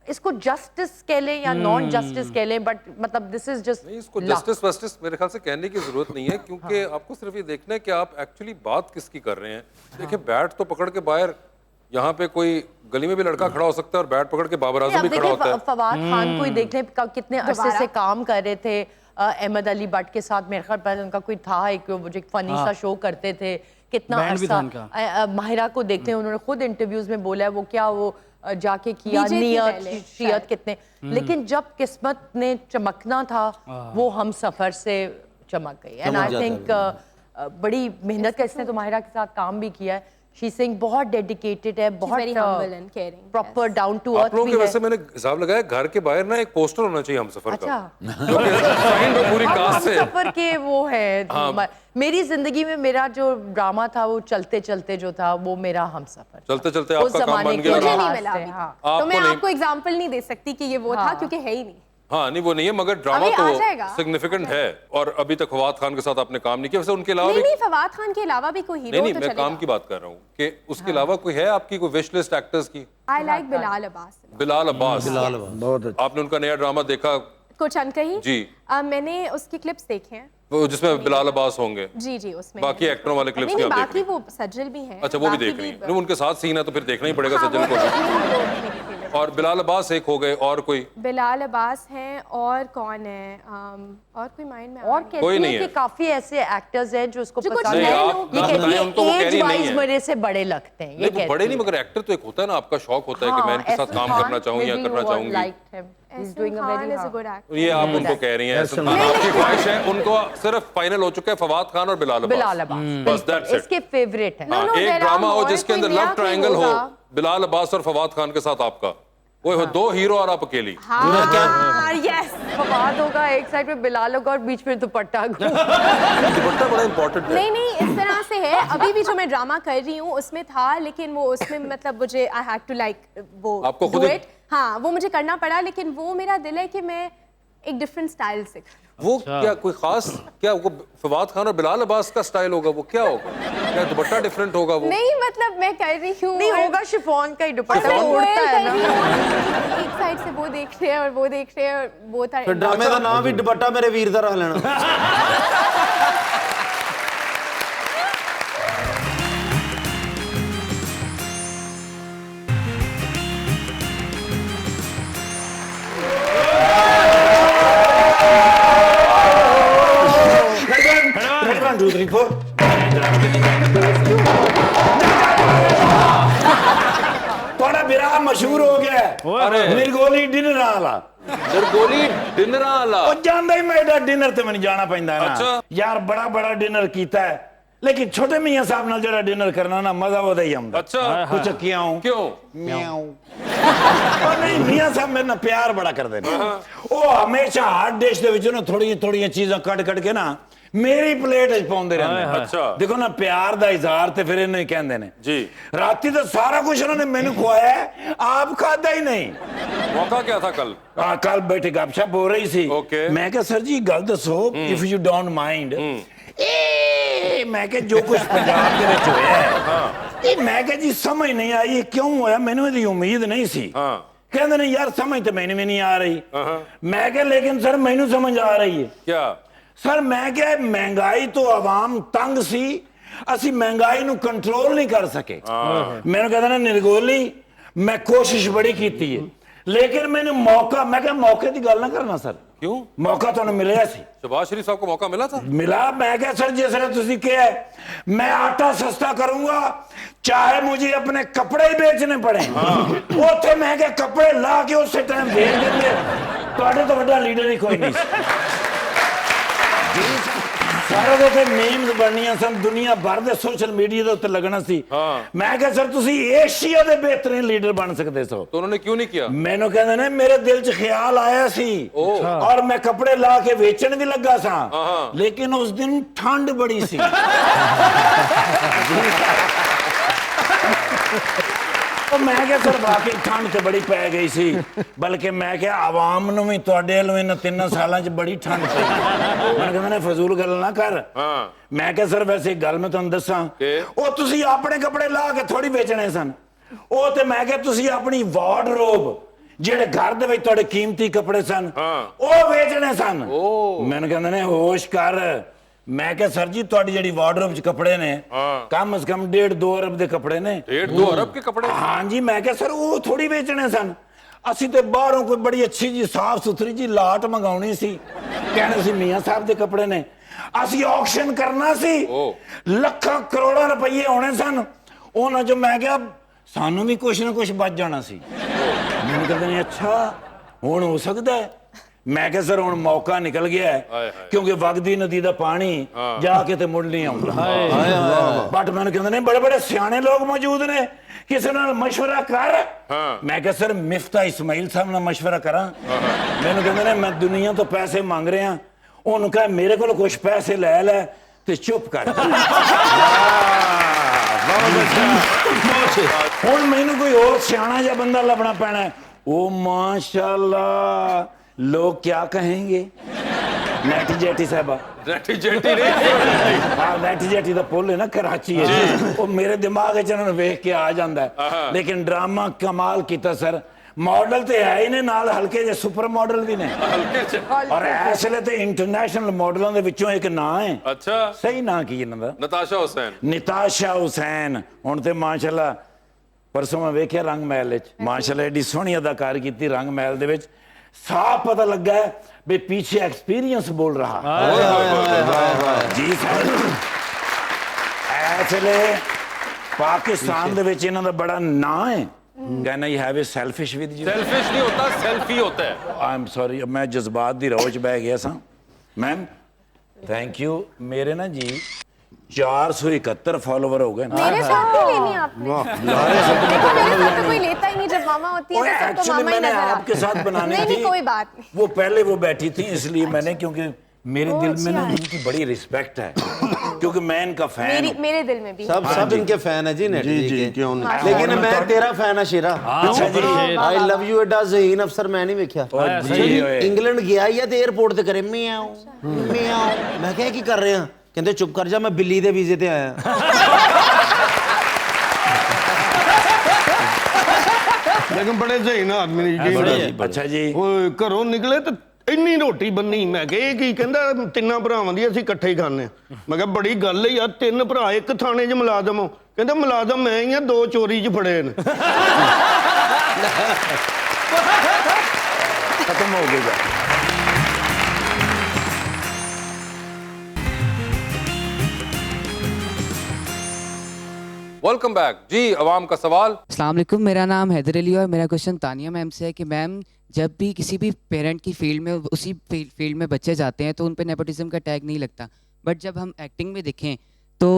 इसको जस्टिस कह लें या नॉन जस्टिस कह लें, बट मतलब दिस इज जस्ट नहीं, इसको जस्टिस वस्टिस मेरे ख्याल से कहने की जरूरत नहीं है, क्योंकि आपको सिर्फ ये देखना है कि आप एक्चुअली बात किसकी कर रहे हैं। देखिए बैट तो पकड़ के बाहर यहाँ पे कोई गली में भी लड़का खड़ा हो सकता है, और बैट पकड़ के बाबर आजम भी खड़ा होता है। फवाद खान को ही देख लें, कितने अरसे से काम कर रहे थे अहमद अली भट्ट के साथ। मेरे ख्याल पर उनका कोई था एक, वो जो फनी सा शो करते थे, कितना बैंड भी था अरसा। माहिरा को देखते हैं, उन्होंने खुद इंटरव्यूज में बोला है वो क्या वो जाके किया DJ थी नियत पहले, शियत शायद। कितने, लेकिन जब किस्मत ने चमकना था वो हम सफर से चमक गई। एंड आई जाता थिंक बड़ी मेहनत का इसने तो माहिरा के साथ काम भी किया है। शी सिंह बहुत डेडिकेटेड है, बहुत very humble and caring, proper down to आप अर्थ लोगों भी के है। वैसे मैंने हिसाब लगाया, घर के बाहर ना एक पोस्टर होना चाहिए हम सफर का, अच्छा। जो कि साइन हो पूरी कास्ट से। सफर के वो है मेरी जिंदगी में, मेरा जो ड्रामा था वो चलते चलते जो था वो मेरा हम सफर। चलते चलते उस आपका काम जमाने बन के गया। मुझे और नहीं आप- मिला अभी। हाँ। तो आपको मैं नहीं- आपको एग्जांपल नहीं दे सकती कि ये वो था, क्योंकि है ही नहीं। हाँ नहीं वो नहीं है, मगर ड्रामा अभी आ तो जाएगा। सिग्निफिकेंट है। और अभी तक फवाद खान के साथ आपने काम नहीं किया, वैसे उनके अलावा भी नहीं, फवाद खान के अलावा भी कोई हीरो नहीं तो मैं चलेगा। काम की बात कर रहा हूँ कि उसके अलावा कोई है आपकी कोई विश लिस्ट एक्टर्स की? I like Bilal Abbas. बिलाल अब्बास। बहुत अच्छा। आपने उनका नया ड्रामा देखा? कुछ अनकही जी। मैंने उसकी क्लिप्स देखे हैं। वो जिसमें बिलाल अब्बास होंगे? जी उसमें बाकी एक्टरों वाले क्लिप्स नहीं, भी आप देख बाकी रही हैं? वो सज्जल भी हैं। अच्छा वो भी बाकी देख रही हैं। नहीं, उनके साथ सीन है तो फिर देखना ही पड़ेगा हाँ, सज्जन वो को। तो नहीं, वो मेरी favorite और बिलाल अब्बास एक हो गए, और कोई? बिलाल अब्बास हैं, और कौन है? और कोई माइंड में और कहती कोई नहीं कहती है है। कि काफी ऐसे एक्टर्स हैं जो उसको जो कुछ पसंद नए है। लोग ये आप कहती बताएं, उनको वो है कह एज रही नहीं वाइज है। मेरे से बड़े लगते हैं। ये नहीं वो कहती बड़े नहीं, है। मगर एक्टर तो एक होता है ना, आपका शौक होता है कि मैं इनके साथ एहसन काम खान, करना चाहूँ या maybe करना you चाहूंगी। liked him. He's doing a very is a hard- good actor. ये आप उनको कह रही हैं, एहसन खान आपकी ख्वाहिश है। उनको सिर्फ फाइनल हो चुका है फवाद खान और बिलाल बिलाल अब्बास। अब्बास बस that's it। इसके फेवरेट है। No, no, एक there are ड्रामा हो more, जिसके कोई अंदर नया लव कोई ट्रायंगल हो, होगा। बिलाल अब्बास और फवाद खान के साथ आपका, वो हो दो हीरो और आप अकेली। हाँ, यस। फवाद होगा एक साइड पे, बिलाल होगा और बीच में दुपट्टा। दुपट्टा बड़ा इंपॉर्टेंट है। नहीं इस तरह से है। अभी भी जो मैं ड्रामा कर रही हूँ उसमें था, लेकिन वो उसमें मतलब मुझे आई हैड टू लाइक वो आपको do खुद ही it। हाँ वो मुझे करना पड़ा, लेकिन वो मेरा दिल है कि मैं एक डिफरेंट स्टाइल से करूं। वो क्या कोई खास, क्या वो फवाद खान और बिलाल अब्बास का स्टाइल होगा? वो क्या होगा? क्या दुपट्टा डिफरेंट होगा? वो नहीं मतलब मैं कर रही हूँ। नहीं होगा शिफॉन का ही दुपट्टा, मैं वो गोयल उड़ता है कर रही ना। हूँ। एक साइड से वो देख रहे हैं और वो देख रहे हैं और वो था। फिर ड्रामे का नाम भी दुपट्टा मेरे वीर दा रख लेना। थोड़ा विराह मशहूर हो गया अरे निर्गोली डिनर वाला। निर्गोली डिनर वाला ਉਹ ਜਾਂਦਾ ਹੀ ਮੈਂ ਇਹਦਾ ਡਿਨਰ ਤੇ ਮੈਨੂੰ ਜਾਣਾ ਪੈਂਦਾ ਨਾ ਅੱਛਾ। ਯਾਰ ਬੜਾ ਬੜਾ ਡਿਨਰ ਕੀਤਾ ਹੈ ਲੇਕਿਨ ਛੋਟੇ ਮੀਆਂ ਸਾਹਿਬ ਨਾਲ ਜਿਹੜਾ ਡਿਨਰ ਕਰਨਾ ਨਾ ਮਜ਼ਾ ਉਹਦਾ ਹੀ ਆਉਂਦਾ अच्छा ਕੁਛ ਕਿਉਂ क्यों? ਉਹ ਨਹੀਂ ਮੀਆਂ ਸਾਹਿਬ ਮੇਰੇ ਨਾਲ ਪਿਆਰ ਬੜਾ ਕਰਦੇ ਨੇ ਉਹ ਹਮੇਸ਼ਾ ਹਰ ਡਿਸ਼ ਦੇ ਵਿੱਚ ਨਾ ਥੋੜੀਆਂ ਥੋੜੀਆਂ ਚੀਜ਼ਾਂ ਕੱਢ ਕੱਢ ਕੇ ਨਾ ਮੇਰੀ ਪਲੇਟ 'ਚ ਪਾਉਂਦੇ ਰਹਿੰਦੇ ਨੇ ਅੱਛਾ। ਦੇਖੋ ਨਾ ਪਿਆਰ ਦਾ ਇਜ਼ਹਾਰ ਤੇ ਫਿਰ ਇਹਨੂੰ ਹੀ ਕਹਿੰਦੇ ਨੇ जी ਰਾਤੀ ਤਾਂ ਸਾਰਾ ਕੁਝ ਉਹਨਾਂ ਨੇ ਮੈਨੂੰ ਖਵਾਇਆ ਹੈ, ਆਪ ਖਾਦਾ ਹੀ ਨਹੀਂ मौका क्या था कल? ਕੱਲ ਬੈਠੇ ਗੱਪਸ਼ਪ ਹੋ ਰਹੀ ਸੀ Okay. ਮੈਂ ਕਿਹਾ ਸਰ ਜੀ ਗੱਲ ਦੱਸੋ ਇਫ ਯੂ ਡੋਨਟ ਮਾਈਂਡ ਇਹ ਮੈਂ ਕਿਹਾ ਜੋ ਕੁਝ ਪੰਜਾਬ ਦੇ ਵਿੱਚ ਹੋਇਆ ਹੈ ਇਹ ਮੈਂ ਕਿਹਾ ਜੀ ਸਮਝ ਨਹੀਂ ਆਈ ਇਹ ਕਿਉਂ ਹੋਇਆ ਮੈਨੂੰ ਇਹਦੀ ਉਮੀਦ ਨਹੀਂ ਸੀ हाँ ਕਹਿੰਦੇ ਨੇ ਯਾਰ ਸਮਝ ਤੇ ਮੈਨੂੰ ਵੀ ਨਹੀਂ ਆ ਰਹੀ ਮੈਂ ਕਿਹਾ ਲੇਕਿਨ ਸਰ ਮੈਨੂੰ ਸਮਝ ਆ ਰਹੀ ਹੈ क्या? ਸਰ ਮੈਂ ਕਿਹਾ ਮਹਿੰਗਾਈ ਤੋਂ ਆਵਾਮ ਤੰਗ ਸੀ ਅਸੀਂ ਮਹਿੰਗਾਈ ਨੂੰ ਕੰਟਰੋਲ ਨਹੀਂ ਕਰ ਸਕੇ ਮੈਨੂੰ ਕਹਿੰਦੇ ਨੇ ਨਿਰਗੋਲੀ ਮੈਂ ਕੋਸ਼ਿਸ਼ ਬੜੀ ਕੀਤੀ ਹੈ ਲੇਕਿਨ ਮੈਨੂੰ ਮੌਕਾ ਮੈਂ ਕਿਹਾ ਮੌਕੇ ਦੀ ਗੱਲ ਨਾ ਕਰਨਾ ਸਰ क्यों? ਮੌਕਾ ਤੁਹਾਨੂੰ ਮਿਲਿਆ ਸੀ शहबाज शरीफ साहब को मौका मिला था? मिला मैं क्या सर जिस तरह तुसी किया है मैं आटा सस्ता करूंगा चाहे मुझे अपने कपड़े ही बेचने पड़े उथे मैं क्या कपड़े ला के उस टाइम बेच देंगे ਤੁਹਾਡੇ ਤੋਂ ਵੱਡਾ ਲੀਡਰ ਹੀ ਕੋਈ ਨਹੀਂ ਸਾਰਾ ਦੇ ਤੇ ਮੀਮਸ ਬਣਨੀਆਂ ਸਨ ਦੁਨੀਆ ਭਰ ਦੇ ਸੋਸ਼ਲ ਮੀਡੀਆ ਦੇ ਉੱਤੇ ਲੱਗਣਾ ਸੀ ਮੈਂ ਕਿਹਾ ਸਰ ਤੁਸੀਂ ਏਸ਼ੀਆ ਦੇ ਬਿਹਤਰੀਨ ਲੀਡਰ ਬਣ ਸਕਦੇ ਸੋ तो उन्होंने क्यों नहीं किया? ਮੈਨੂੰ ਕਹਿੰਦੇ ਨੇ ਮੇਰੇ ਦਿਲ 'ਚ ਖਿਆਲ ਆਇਆ ਸੀ ਔਰ ਮੈਂ ਕੱਪੜੇ ਲਾ ਕੇ ਵੇਚਣ ਵੀ ਲੱਗਾ ਸਾਂ ਲੇਕਿਨ ਉਸ ਦਿਨ ਠੰਡ ਬੜੀ ਸੀ ਉਹ ਮੈਂ ਕਿਹਾ ਸਰ ਵਾਕਈ ਠੰਡ ਤੇ ਬੜੀ ਪੈ ਗਈ ਸੀ ਬਲਕਿ ਮੈਂ ਕਿਹਾ ਆਵਾਮ ਨੂੰ ਵੀ ਤੁਹਾਡੇ ਵੱਲੋਂ ਇਹਨਾਂ 3 ਸਾਲਾਂ 'ਚ ਬੜੀ ਠੰਡ ਪਈ ਮੈਨੂੰ ਕਹਿੰਦੇ ਨੇ ਫਜ਼ੂਲ ਗੱਲ ਨਾ ਕਰ ਮੈਂ ਕਿਹਾ ਸਰ ਵੈਸੇ ਇੱਕ ਗੱਲ ਮੈਂ ਤੁਹਾਨੂੰ ਦੱਸਾਂ ਉਹ ਤੁਸੀਂ ਆਪਣੇ ਕੱਪੜੇ ਲਾ ਕੇ ਥੋੜੀ ਵੇਚਣੇ ਸਨ ਉਹ ਤੇ ਮੈਂ ਕਿਹਾ ਤੁਸੀਂ ਆਪਣੀ ਵਾਰਡਰੋਬ ਜਿਹੜੇ ਘਰ ਦੇ ਵਿੱਚ ਤੁਹਾਡੇ ਕੀਮਤੀ ਕੱਪੜੇ ਸਨ ਉਹ ਵੇਚਣੇ ਸਨ ਮੈਨੂੰ ਕਹਿੰਦੇ ਨੇ ਹੋਸ਼ ਕਰ ਮੈਂ ਕਿਹਾ ਸਰ ਜੀ ਤੁਹਾਡੀ ਜਿਹੜੀ ਵਾਰਡਰੋਬ 'ਚ ਕੱਪੜੇ ਨੇ ਕਮ ਸੇ ਕਮ 1.5-2 ਅਰਬ ਦੇ ਕੱਪੜੇ ਨੇ 1.5-2 अरब के कपड़े? ਹਾਂਜੀ ਮੈਂ ਕਿਹਾ ਸਰ ਉਹ ਥੋੜੀ ਵੇਚਣੇ ਸਨ ਅਸੀਂ ਤੇ ਬਾਹਰੋਂ ਕੋਈ ਬੜੀ ਅੱਛੀ ਜੀ ਸਾਫ਼ ਸੁਥਰੀ ਜੀ ਲਾਟ ਮੰਗਾਉਣੀ ਸੀ ਕਹਿੰਦੇ ਸੀ ਮੀਆਂ ਸਾਹਿਬ ਦੇ ਕੱਪੜੇ ਨੇ ਅਸੀਂ ਆਕਸ਼ਨ ਕਰਨਾ ਸੀ ਲੱਖਾਂ ਕਰੋੜਾਂ ਰੁਪਏ ਹੋਣੇ ਸਨ ਉਹਨਾਂ 'ਚੋਂ ਮੈਂ ਕਿਹਾ ਸਾਨੂੰ ਵੀ ਕੁਛ ਨਾ ਕੁਛ ਬਚ ਜਾਣਾ ਸੀ ਮੈਨੂੰ ਕਹਿੰਦੇ ਨੇ ਅੱਛਾ ਹੁਣ ਹੋ ਸਕਦਾ ਹੈ ਮੈਂ ਕਿਹਾ ਸਰ ਹੁਣ ਮੌਕਾ ਨਿਕਲ ਗਿਆ ਹੈ ਕਿਉਂਕਿ ਵਗਦੀ ਨਦੀ ਦਾ ਪਾਣੀ ਜਾ ਕੇ ਤੇ ਮੁੜ ਨਹੀਂ ਆਉਂਦਾ ਬਟ ਮੈਨੂੰ ਕਹਿੰਦੇ ਨੇ ਬੜੇ ਬੜੇ ਸਿਆਣੇ ਲੋਕ ਮੌਜੂਦ ਨੇ ਕਿਸੇ ਨਾਲ ਮਸ਼ਵਰਾ ਕਰ ਮੈਂ ਕਿਹਾ ਸਰ ਮਿਫਤਾ ਇਸਮਾਈਲ ਸਾਹਿਬ ਨਾਲ ਮਸ਼ਵਰਾ ਕਰਾਂ ਮੈਨੂੰ ਕਹਿੰਦੇ ਨੇ ਮੈਂ ਦੁਨੀਆ ਤੋਂ ਪੈਸੇ ਮੰਗ ਰਿਹਾ ਉਹਨੂੰ ਕਹੇ ਮੇਰੇ ਕੋਲ ਕੁਝ ਪੈਸੇ ਲੈ ਲੈ ਤੇ ਚੁੱਪ ਕਰ ਹੁਣ ਮੈਨੂੰ ਕੋਈ ਹੋਰ ਸਿਆਣਾ ਜਿਹਾ ਬੰਦਾ ਲੱਭਣਾ ਪੈਣਾ ਉਹ ਮਾਸ਼ਾਅੱਲਾ लोग क्या कहेंगे नैटी जेठी साहबा नैटी जेठी नहीं हाँ नैटी जेठी दा पुल है ना कराची है वो मेरे दिमाग च उन्होंने वेख के आ जाता है लेकिन ड्रामा कमाल किया सर मॉडल तो है ही ने नाल हल्के जे सुपर मॉडल भी ने और इसलिए तो इंटरनेशनल मॉडलों के विचों एक नाम है अच्छा सही नाम की इन्हां दा नताशा हुसैन निताशा हुसैन हुण ते माशाअल्लाह परसों मैं वेख्या रंग महल विच माशाअल्लाह एडी सोहनी अदाकारी की रंग महल दे विच साफ पता लगा है भी पीछे एक्सपीरियंस बोल रहा जी सर ऐसे पाकिस्तान दे विच इन्हां दा बड़ा नाम है कहना you have a selfish with you selfish नहीं होता सेल्फी होता है आई एम सॉरी मैं जज्बात दी रोज बह गया सा मैम थैंक यू मेरे ना जी 471 फॉलोवर हो गए मेरे साथ भी लेनी आपने देखो मेरे साथ तो कोई लेता ही नहीं जब मामा होती है तो सबको मामा ही मैंने नजर आपके साथ बनानी नहीं थी नहीं कोई बात नहीं वो पहले वो बैठी थी इसलिए मैंने क्योंकि मेरे ओ, दिल में ना अच्छा। इनकी बड़ी रिस्पेक्ट है क्योंकि मैं इनका फैन हूँ। मेरे दिल में भी सब इनके फैन है जी, नेट जी जी जी के। क्यों नहीं लेकिन मैं तेरा फैन है शेरा। अच्छा जी। आई लव यू एडा ज़हीन अफसर मैं नहीं वेख्या। जी ओए। इंग्लैंड गया ही ते एयरपोर्ट ते करे मियाओ मियाओ, मैं क्या की कर रहे हैं, कहते चुप कर जा मैं बिल्ली दे वीजे ते आया। लेकिन बड़े ज़हीन आदमी ने अच्छा जी। ਓਏ ਘਰੋਂ ਨਿਕਲੇ ਤੇ ਇੰਨੀ ਰੋਟੀ ਬੰਨੀ। ਮੈਂ ਕਿਹਾ ਇਹ ਕੀ ਕਹਿੰਦਾ ਤਿੰਨਾਂ ਭਰਾਵਾਂ ਦੀ ਅਸੀਂ ਇਕੱਠੇ ਹੀ ਖਾਂਦੇ ਆ। ਮੈਂ ਕਿਹਾ ਬੜੀ ਗੱਲ ਹੈ ਯਾਰ, ਤਿੰਨ ਭਰਾ ਇੱਕ ਥਾਣੇ 'ਚ ਮੁਲਾਜ਼ਮ ਹੋ। ਕਹਿੰਦਾ ਮੁਲਾਜ਼ਮ ਮੈਂ ਹੀ ਆ, ਦੋ ਚੋਰੀ 'ਚ ਫੜੇ ਨੇ। खत्म हो गया। वेलकम बैक जी। अवाम का सवाल। अस्सलाम वालेकुम, मेरा नाम हैदर अली और मेरा क्वेश्चन तानिया मैम से है कि मैम जब भी किसी भी पेरेंट की फील्ड में उसी फील्ड में बच्चे जाते हैं तो उन पे नेपोटिज्म का टैग नहीं लगता, बट जब हम एक्टिंग में देखें तो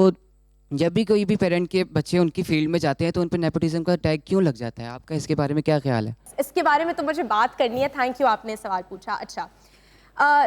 जब भी कोई भी पेरेंट के बच्चे उनकी फील्ड में जाते हैं तो उन पे नेपोटिज्म का टैग क्यों लग जाता है? आपका इसके बारे में क्या ख्याल है? इसके बारे में तो मुझे बात करनी है। थैंक यू, आपने सवाल पूछा। अच्छा,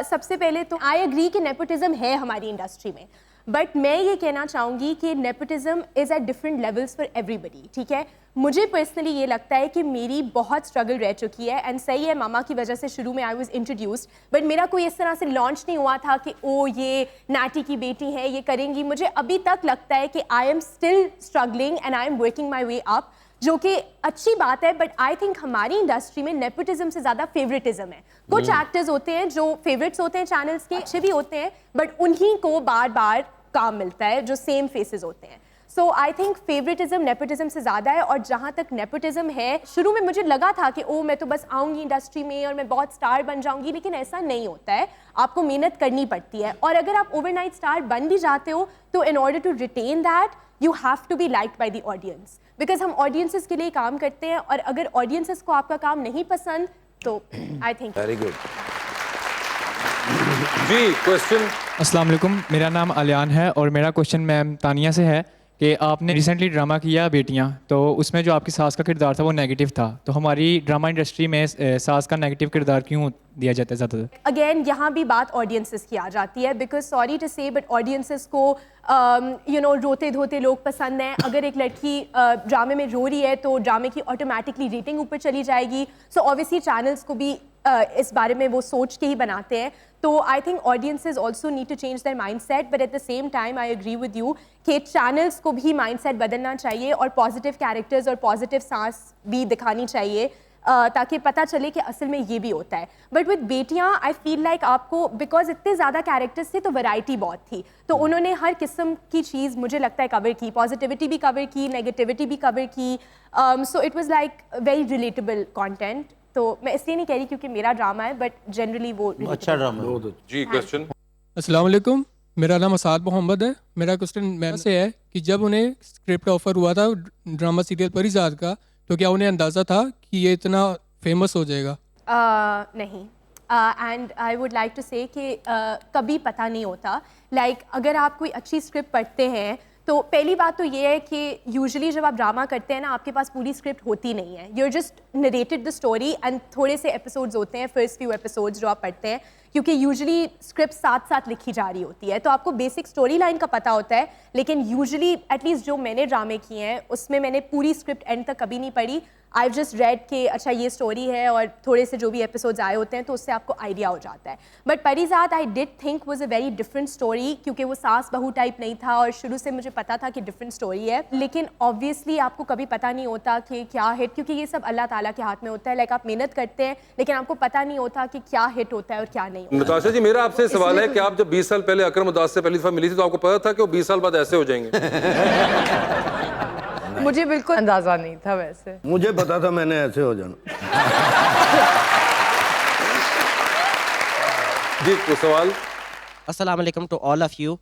सबसे पहले तो आई एग्री कि नेपोटिज्म है हमारी इंडस्ट्री में, बट मैं ये कहना चाहूँगी कि nepotism is at different levels for everybody. ठीक है, मुझे पर्सनली ये लगता है कि मेरी बहुत स्ट्रगल रह चुकी है, एंड सही है मामा की वजह से शुरू में आई वाज इंट्रोड्यूस्ड, बट मेरा कोई इस तरह से लॉन्च नहीं हुआ था कि ओ ये नाटी की बेटी है, ये करेंगी। मुझे अभी तक लगता है कि I am still struggling and I am working my way up, जो कि अच्छी बात है। बट आई थिंक हमारी इंडस्ट्री में नेपोटिज्म से ज़्यादा फेवरेटिज्म है। कुछ एक्टर्स होते हैं जो फेवरेट्स होते हैं चैनल्स के, अच्छे भी होते हैं, बट उन्हीं को बार बार काम मिलता है जो सेम फेसेस होते हैं। सो आई थिंक फेवरेटिज्म नेपोटिज्म से ज़्यादा है। और जहाँ तक नेपोटिज्म है, शुरू में मुझे लगा था कि ओ मैं तो बस आऊँगी इंडस्ट्री में और मैं बहुत स्टार बन जाऊँगी, लेकिन ऐसा नहीं होता है। आपको मेहनत करनी पड़ती है, और अगर आप ओवरनाइट स्टार बन भी जाते हो तो in order to retain that you have to be liked by the audience, because हम ऑडियंसेस के लिए काम करते हैं, और अगर ऑडियंसेस को आपका काम नहीं पसंद तो आई थिंक वेरी गुड जी। क्वेश्चन। अस्सलाम वालेकुम, मेरा नाम आलियान है और मेरा क्वेश्चन मैम तानिया से है कि आपने रिसेंटली ड्रामा किया बेटियां, तो उसमें जो आपकी सास का किरदार था वो नेगेटिव था, तो हमारी ड्रामा इंडस्ट्री में सास का नेगेटिव किरदार क्यों दिया जाता है ज़्यादातर? अगेन यहाँ भी बात ऑडियंसेस की आ जाती है, बिकॉज सॉरी टू से बट ऑडियंसेस को रोते धोते लोग पसंद हैं। अगर एक लड़की ड्रामे में रो रही है तो ड्रामे की ऑटोमेटिकली रेटिंग ऊपर चली जाएगी। सो ऑब्वियसली चैनल्स को भी इस बारे में वो सोच के ही बनाते हैं। तो I think audiences also need to change their mindset, but at the same time I agree with you कि चैनल्स को भी माइंडसेट बदलना चाहिए और पॉजिटिव कैरेक्टर्स और पॉजिटिव सांस भी दिखानी चाहिए, ताकि पता चले कि असल में ये भी होता है। बट विद बेटियां आई फील लाइक आपको, बिकॉज इतने ज़्यादा कैरेक्टर्स थे तो वैरायटी बहुत थी, तो उन्होंने हर किस्म की चीज़ मुझे लगता है कवर की, पॉजिटिविटी भी कवर की, नेगेटिविटी भी कवर की। So it was like very relatable content. तो मैं इसलिए नहीं कह रही क्योंकि मेरा ड्रामा है, बट जनरली वो अच्छा ड्रामा जी। क्वेश्चन। अस्सलाम वालेकुम, मेरा नाम असाद मोहम्मद है। मेरा क्वेश्चन मैम से है कि जब उन्हें स्क्रिप्ट ऑफर हुआ था ड्रामा सीरियल परिजात का, तो क्या उन्हें अंदाज़ा था कि ये इतना फेमस हो जाएगा? नहीं, and I would like to say कि कभी पता नहीं होता। लाइक अगर आप कोई अच्छी स्क्रिप्ट पढ़ते हैं तो पहली बात तो ये है कि यूजुअली जब आप ड्रामा करते हैं ना, आपके पास पूरी स्क्रिप्ट होती नहीं है, you just narrated the story and थोड़े से एपिसोड्स होते हैं, फर्स्ट फ्यू एपिसोड्स जो आप पढ़ते हैं, क्योंकि यूजुअली स्क्रिप्ट साथ साथ लिखी जा रही होती है, तो आपको बेसिक स्टोरी लाइन का पता होता है। लेकिन यूजुअली एटलीस्ट जो मैंने ड्रामे किए हैं उसमें मैंने पूरी स्क्रिप्ट एंड तक कभी नहीं पढ़ी। आई जस्ट रेड कि अच्छा ये स्टोरी है और थोड़े से जो भी एपिसोड्स आए होते हैं तो उससे आपको आइडिया हो जाता है। But Parijat I did think was a very different story, क्योंकि वो सास बहू टाइप नहीं था और शुरू से मुझे पता था कि डिफरेंट स्टोरी है। लेकिन ऑब्वियसली आपको कभी पता नहीं होता कि क्या हिट, क्योंकि ये सब अल्लाह ताला के हाथ में होता है। लाइक आप मेहनत करते हैं लेकिन आपको पता नहीं होता कि क्या हिट होता है और क्या नहीं। नताशा जी, मेरा आपसे सवाल है कि आप जब 20 साल पहले अकरम उदास से पहली दफा मिली थी तो आपको पता था कि वो 20 साल बाद ऐसे हो जाएंगे? मुझे बिल्कुल अंदाजा नहीं था वैसे। मुझे पता था मैंने ऐसे हो जाना। जी कोई सवाल? अस्सलाम वालेकुम टू ऑल ऑफ यू।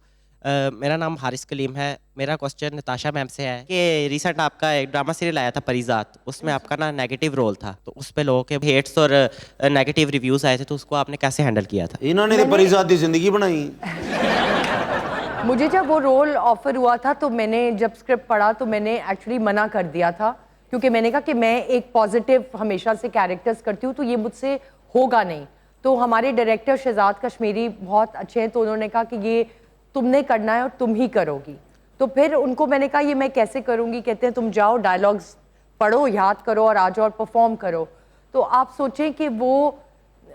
मेरा नाम हारिस कलीम है। मेरा क्वेश्चन नताशा मैम से है कि रिसेंट आपका एक ड्रामा सीरियल आया था परिजात, उसमें आपका ना नेगेटिव रोल था, तो उस पे लोगों के हेट्स और नेगेटिव रिव्यूज आए थे, तो उसको आपने कैसे हैंडल किया था? इन्होंने तो परिजात की जिंदगी बनाई। मुझे जब वो रोल ऑफर हुआ था तो मैंने जब स्क्रिप्ट पढ़ा तो मैंने एक्चुअली मना कर दिया था, क्योंकि मैंने कहा कि मैं एक पॉजिटिव हमेशा से कैरेक्टर्स करती हूँ तो ये मुझसे होगा नहीं। तो हमारे डायरेक्टर शहजाद कश्मीरी बहुत अच्छे हैं, तो उन्होंने कहा कि ये तुमने करना है और तुम ही करोगी। तो फिर उनको मैंने कहा ये मैं कैसे करूँगी? कहते हैं तुम जाओ, डायलॉग्स पढ़ो, याद करो और आ जाओ और परफॉर्म करो। तो आप सोचें कि वो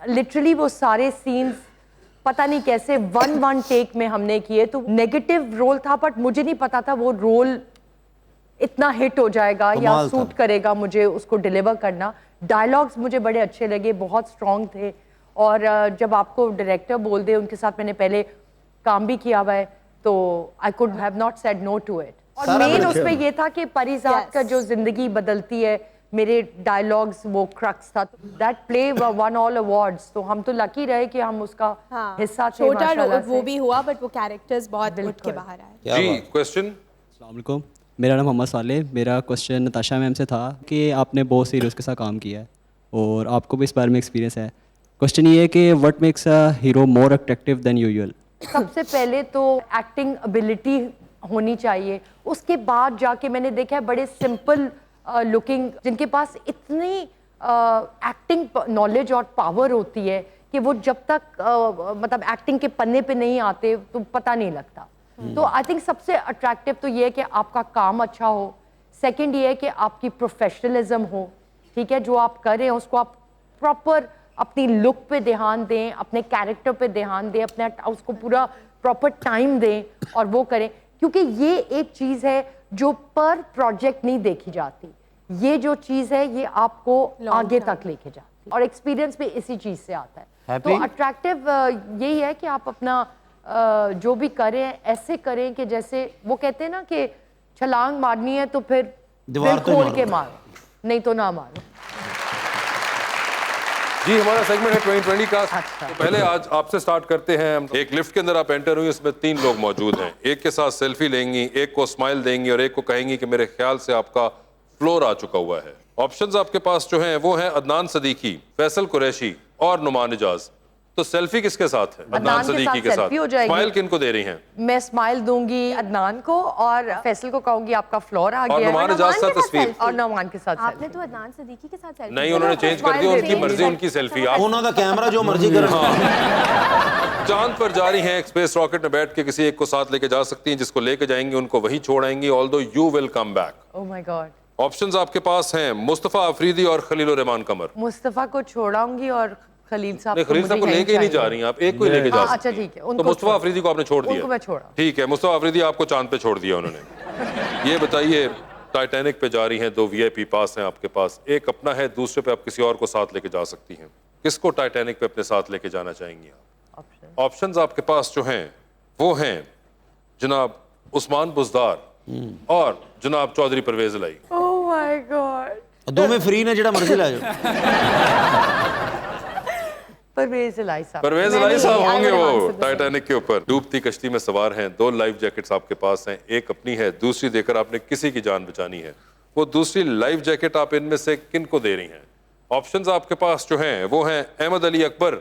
लिटरली वो सारे सीन्स पता नहीं कैसे वन टेक में हमने किए। तो नेगेटिव रोल था, बट मुझे नहीं पता था वो रोल इतना हिट हो जाएगा या सूट करेगा मुझे उसको डिलीवर करना। डायलॉग्स मुझे बड़े अच्छे लगे, बहुत स्ट्रॉन्ग थे। और जब आपको डायरेक्टर बोल दे, उनके साथ मैंने पहले काम भी किया हुआ है, तो I could have not said no to it. और मेन उसमें ये था कि परिजात का जो जिंदगी बदलती है, मेरे डायलॉग्स वो क्रक्स था। That play one all awards, तो हम तो लकी रहे कि हम उसका हिस्सा थे। छोटा माशाल्लाह वो से। भी हुआ, बट वो कैरेक्टर्स बहुत उठ के बाहर आए। जी, क्वेश्चन। अस्सलाम वालेकुम, मेरा नाम मोहम्मद सालेह। मेरा क्वेश्चन नताशा मैम से था कि आपने बहुत हीरोज़ के साथ काम किया है और आपको भी इस बारे में एक्सपीरियंस है। क्वेश्चन ये है कि what makes a hero more attractive than usual? सबसे पहले तो एक्टिंग एबिलिटी होनी चाहिए, उसके बाद जाके मैंने देखा है बड़े सिंपल लुकिंग जिनके पास इतनी एक्टिंग नॉलेज और पावर होती है कि वो जब तक मतलब एक्टिंग के पन्ने पे नहीं आते तो पता नहीं लगता। तो आई थिंक सबसे अट्रैक्टिव तो ये है कि आपका काम अच्छा हो। सेकंड ये है कि आपकी प्रोफेशनलिज्म हो, ठीक है, जो आप कर रहे हैं उसको आप प्रॉपर अपनी लुक पे ध्यान दें, अपने कैरेक्टर पे ध्यान दें, अपने उसको पूरा प्रॉपर टाइम दें और वो करें। क्योंकि ये एक चीज़ है जो पर प्रोजेक्ट नहीं देखी जाती, ये जो चीज़ है ये आपको आगे तक लेके जाती है और एक्सपीरियंस भी इसी चीज़ से आता है। तो अट्रैक्टिव यही है कि आप अपना जो भी करें ऐसे करें कि जैसे वो कहते हैं ना कि छलांग मारनी है तो फिर दिल खोल के मारो, नहीं तो ना मारो। जी, हमारा सेगमेंट है 2020 का। तो पहले आज आपसे स्टार्ट करते हैं। एक लिफ्ट के अंदर आप एंटर हुई, इसमें 3 लोग मौजूद हैं। एक के साथ सेल्फी लेंगी, एक को स्माइल देंगी और एक को कहेंगी कि मेरे ख्याल से आपका फ्लोर आ चुका हुआ है। ऑप्शंस आपके पास जो हैं वो हैं अदनान सदीकी, फैसल कुरैशी और नुमान इजाज। तो सेल्फी किसके साथ है? अदनान सदीकी के साथ। स्माइल किनको दे रही हैं? मैं स्माइल दूंगी अदनान को और फैसल को कहूंगी आपका फ्लोर आ गया। और नुमान इजाज से तस्वीर। और नुमान के साथ आपने तो अदनान सदीकी के साथ सेल्फी नहीं, उन्होंने चेंज कर दिया, उनकी मर्जी, उनकी सेल्फी। आप उन्होंने कैमरा जो मर्जी कर चांद पर जा रही हैं, एक स्पेस रॉकेट में बैठ के किसी एक को साथ लेके जा सकती हैं, जिसको लेके जाएंगी उनको वहीं छोड़ आएंगी, although you will come back. Oh my God. Options आपके पास हैं मुस्तफा अफरीदी और खलील रहमान कमर। मुस्तफा को छोड़ाऊंगी और खलील साहब खलील साहब को लेके ही नहीं जा रही हैं आप, एक को ही लेके जा सकती हैं। अच्छा ठीक है, तो मुस्तफा अफरीदी को आपने छोड़ दिया। उनको मैं छोड़ा। ठीक है, मुस्तफा अफरीदी आपको चांद पे छोड़ दिया उन्होंने। ये बताइए, टाइटैनिक पे जा रही हैं, 2 VIP पास हैं आपके पास, एक अपना है, दूसरे पे आप किसी और को साथ लेके जा सकती हैं। किसको टाइटैनिक पे अपने साथ लेके जाना चाहेंगी आप? ऑप्शंस आपके पास जो हैं वो हैं जनाब उस्मान बुज़दार और जनाब Chaudhry Parvez Elahi. Oh my God. दो में फ्री ने जेड़ा मर्जी ला जाओ। परवेज इलाही साहब। परवेज इलाही साहब होंगे वो टाइटैनिक के ऊपर। डूबती कश्ती में सवार हैं, 2 लाइफ जैकेट्स आपके पास हैं, एक अपनी है, दूसरी देकर आपने किसी की जान बचानी है। वो दूसरी लाइफ जैकेट आप इनमें से किन को दे रही हैं? ऑप्शंस आपके पास जो हैं वो हैं अहमद अली अकबर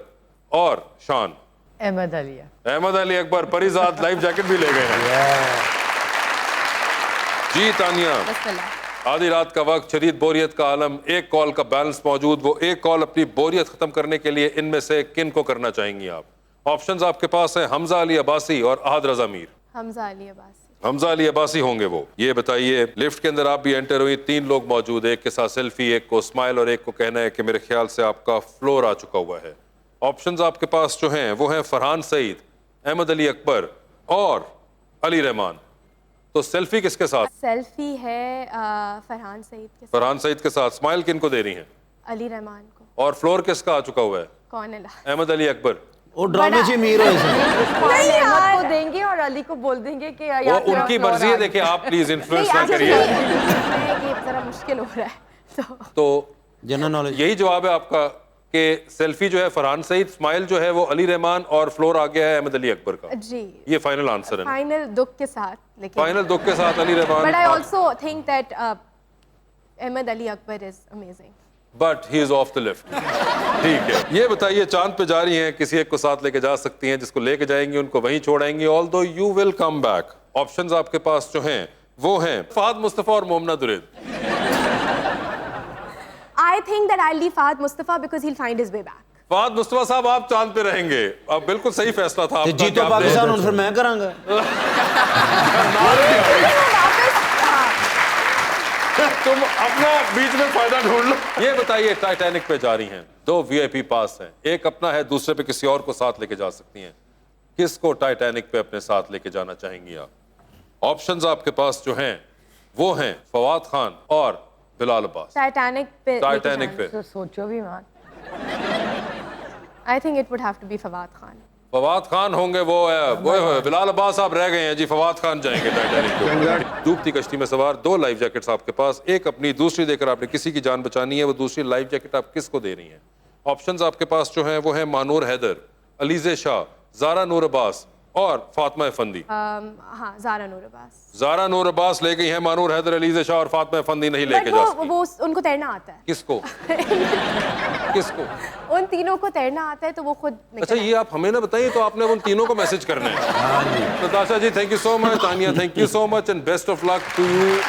और शान। अहमद अली। अहमद अली अकबर परिजात लाइफ जैकेट भी ले गए हैं। जी तानिया, आधी रात का वक्त, शदीद बोरियत का आलम, एक कॉल का बैलेंस मौजूद, वो एक कॉल अपनी बोरियत खत्म करने के लिए इनमें से किन को करना चाहेंगी आप? ऑप्शंस आपके पास हैं हमजा अली अब्बासी और अहद रजा मीर। हमजा अली अब्बासी। हमजा अली अब्बासी होंगे वो। ये बताइए, लिफ्ट के अंदर आप भी एंटर हुई, 3 लोग मौजूद, एक के साथ सेल्फी, एक को स्माइल और एक को कहना है कि मेरे ख्याल से आपका फ्लोर आ चुका हुआ है। ऑप्शंस आपके पास जो हैं वो हैं फरहान सईद, अहमद अली अकबर और अली रहमान। तो सेल्फी किसके साथ? सेल्फी है फरहान सईद के साथ। फरहान सईद के साथ। स्माइल किनको दे रही हैं? अली रहमान को। और फ्लोर किसका आ चुका हुआ है? कौन है? अहमद अली अकबर। वो ड्रामे से मीर हो नहीं, अहमद को देंगे और अली को बोल देंगे कि यार वो उनकी मर्जी है। देखिए, आप प्लीज इन्फ्लुएंस ना करिए। ये जरा मुश्किल हो रहा है तो जनरल नॉलेज यही जवाब है आपका कि सेल्फी जो है फरहान सईद, स्माइल जो है वो अली रहमान और फ्लोर आ गया है अहमद अली अकबर का। जी, ये फाइनल आंसर है। फाइनल दुख के साथ, लेकिन फाइनल दुख के साथ Ali Rahman. But I also think that Ahmad Ali Akbar is amazing, but he is of the lift. ठीक है, ये बताइए, चांद पे जा रही हैं, किसी एक को साथ लेके जा सकती हैं, जिसको लेके जाएंगी उनको वहीं छोड़ाएंगी, although you will come back. Options आपके पास जो हैं वो हैं फहद मुस्तफा और मोमना Duraid. I think that I'll leave Fahad Mustafa because he'll find his way back. Fawad Mustafa साहब आप चांद पे रहेंगे। अब बिल्कुल सही फैसला था ते आपका जी कि तो आपने- पाकिस्तान हुण फिर मैं करांगा। तुम अपना बीच में फायदा ढूंढ लो। ये बताइए, टाइटैनिक पे जा रही हैं, 2 VIP पास हैं, एक अपना है, दूसरे पे किसी और को साथ लेके जा सकती हैं। किसको टाइटैनिक पे अपने साथ लेके जाना चाहेंगी आप? ऑप्शंस आपके पास जो हैं वो हैं फवाद खान और बिलाल अब्बास। टाइटैनिक पे टाइटैनिक पे तो सोचो भी मत। I think it would have to be Fawad Khan. Fawad Khan होंगे वो बिलाल अब्बास आप रह गए हैं जी, फवाद खान जाएंगे टाइटैनिक पे। डूबती कश्ती में सवार 2 लाइफ जैकेट्स आपके पास, एक अपनी दूसरी देकर आपने किसी की जान बचानी है, वो दूसरी लाइफ जैकेट आप किसको दे रही हैं? ऑप्शंस आपके पास जो हैं वो हैं मानूर हैदर, अलीज़े शाह, ज़ारा नूर अब्बास और फातिमा अफंदी। हाँ, ज़ारा नूर अब्बास। ज़ारा नूर अब्बास ले गई हैं, मानूर हैदर, अलीज़े शाह और फातिमा अफंदी नहीं लेके जा सकती। वो उनको तैरना आता है। किसको? किसको? उन तीनों को तैरना आता है तो वो खुद अच्छा, ये आप हमें ना बताइए, तो आपने उन तीनों को मैसेज करना है। Natasha ji thank you so much, Tania thank you so much and best of luck to you.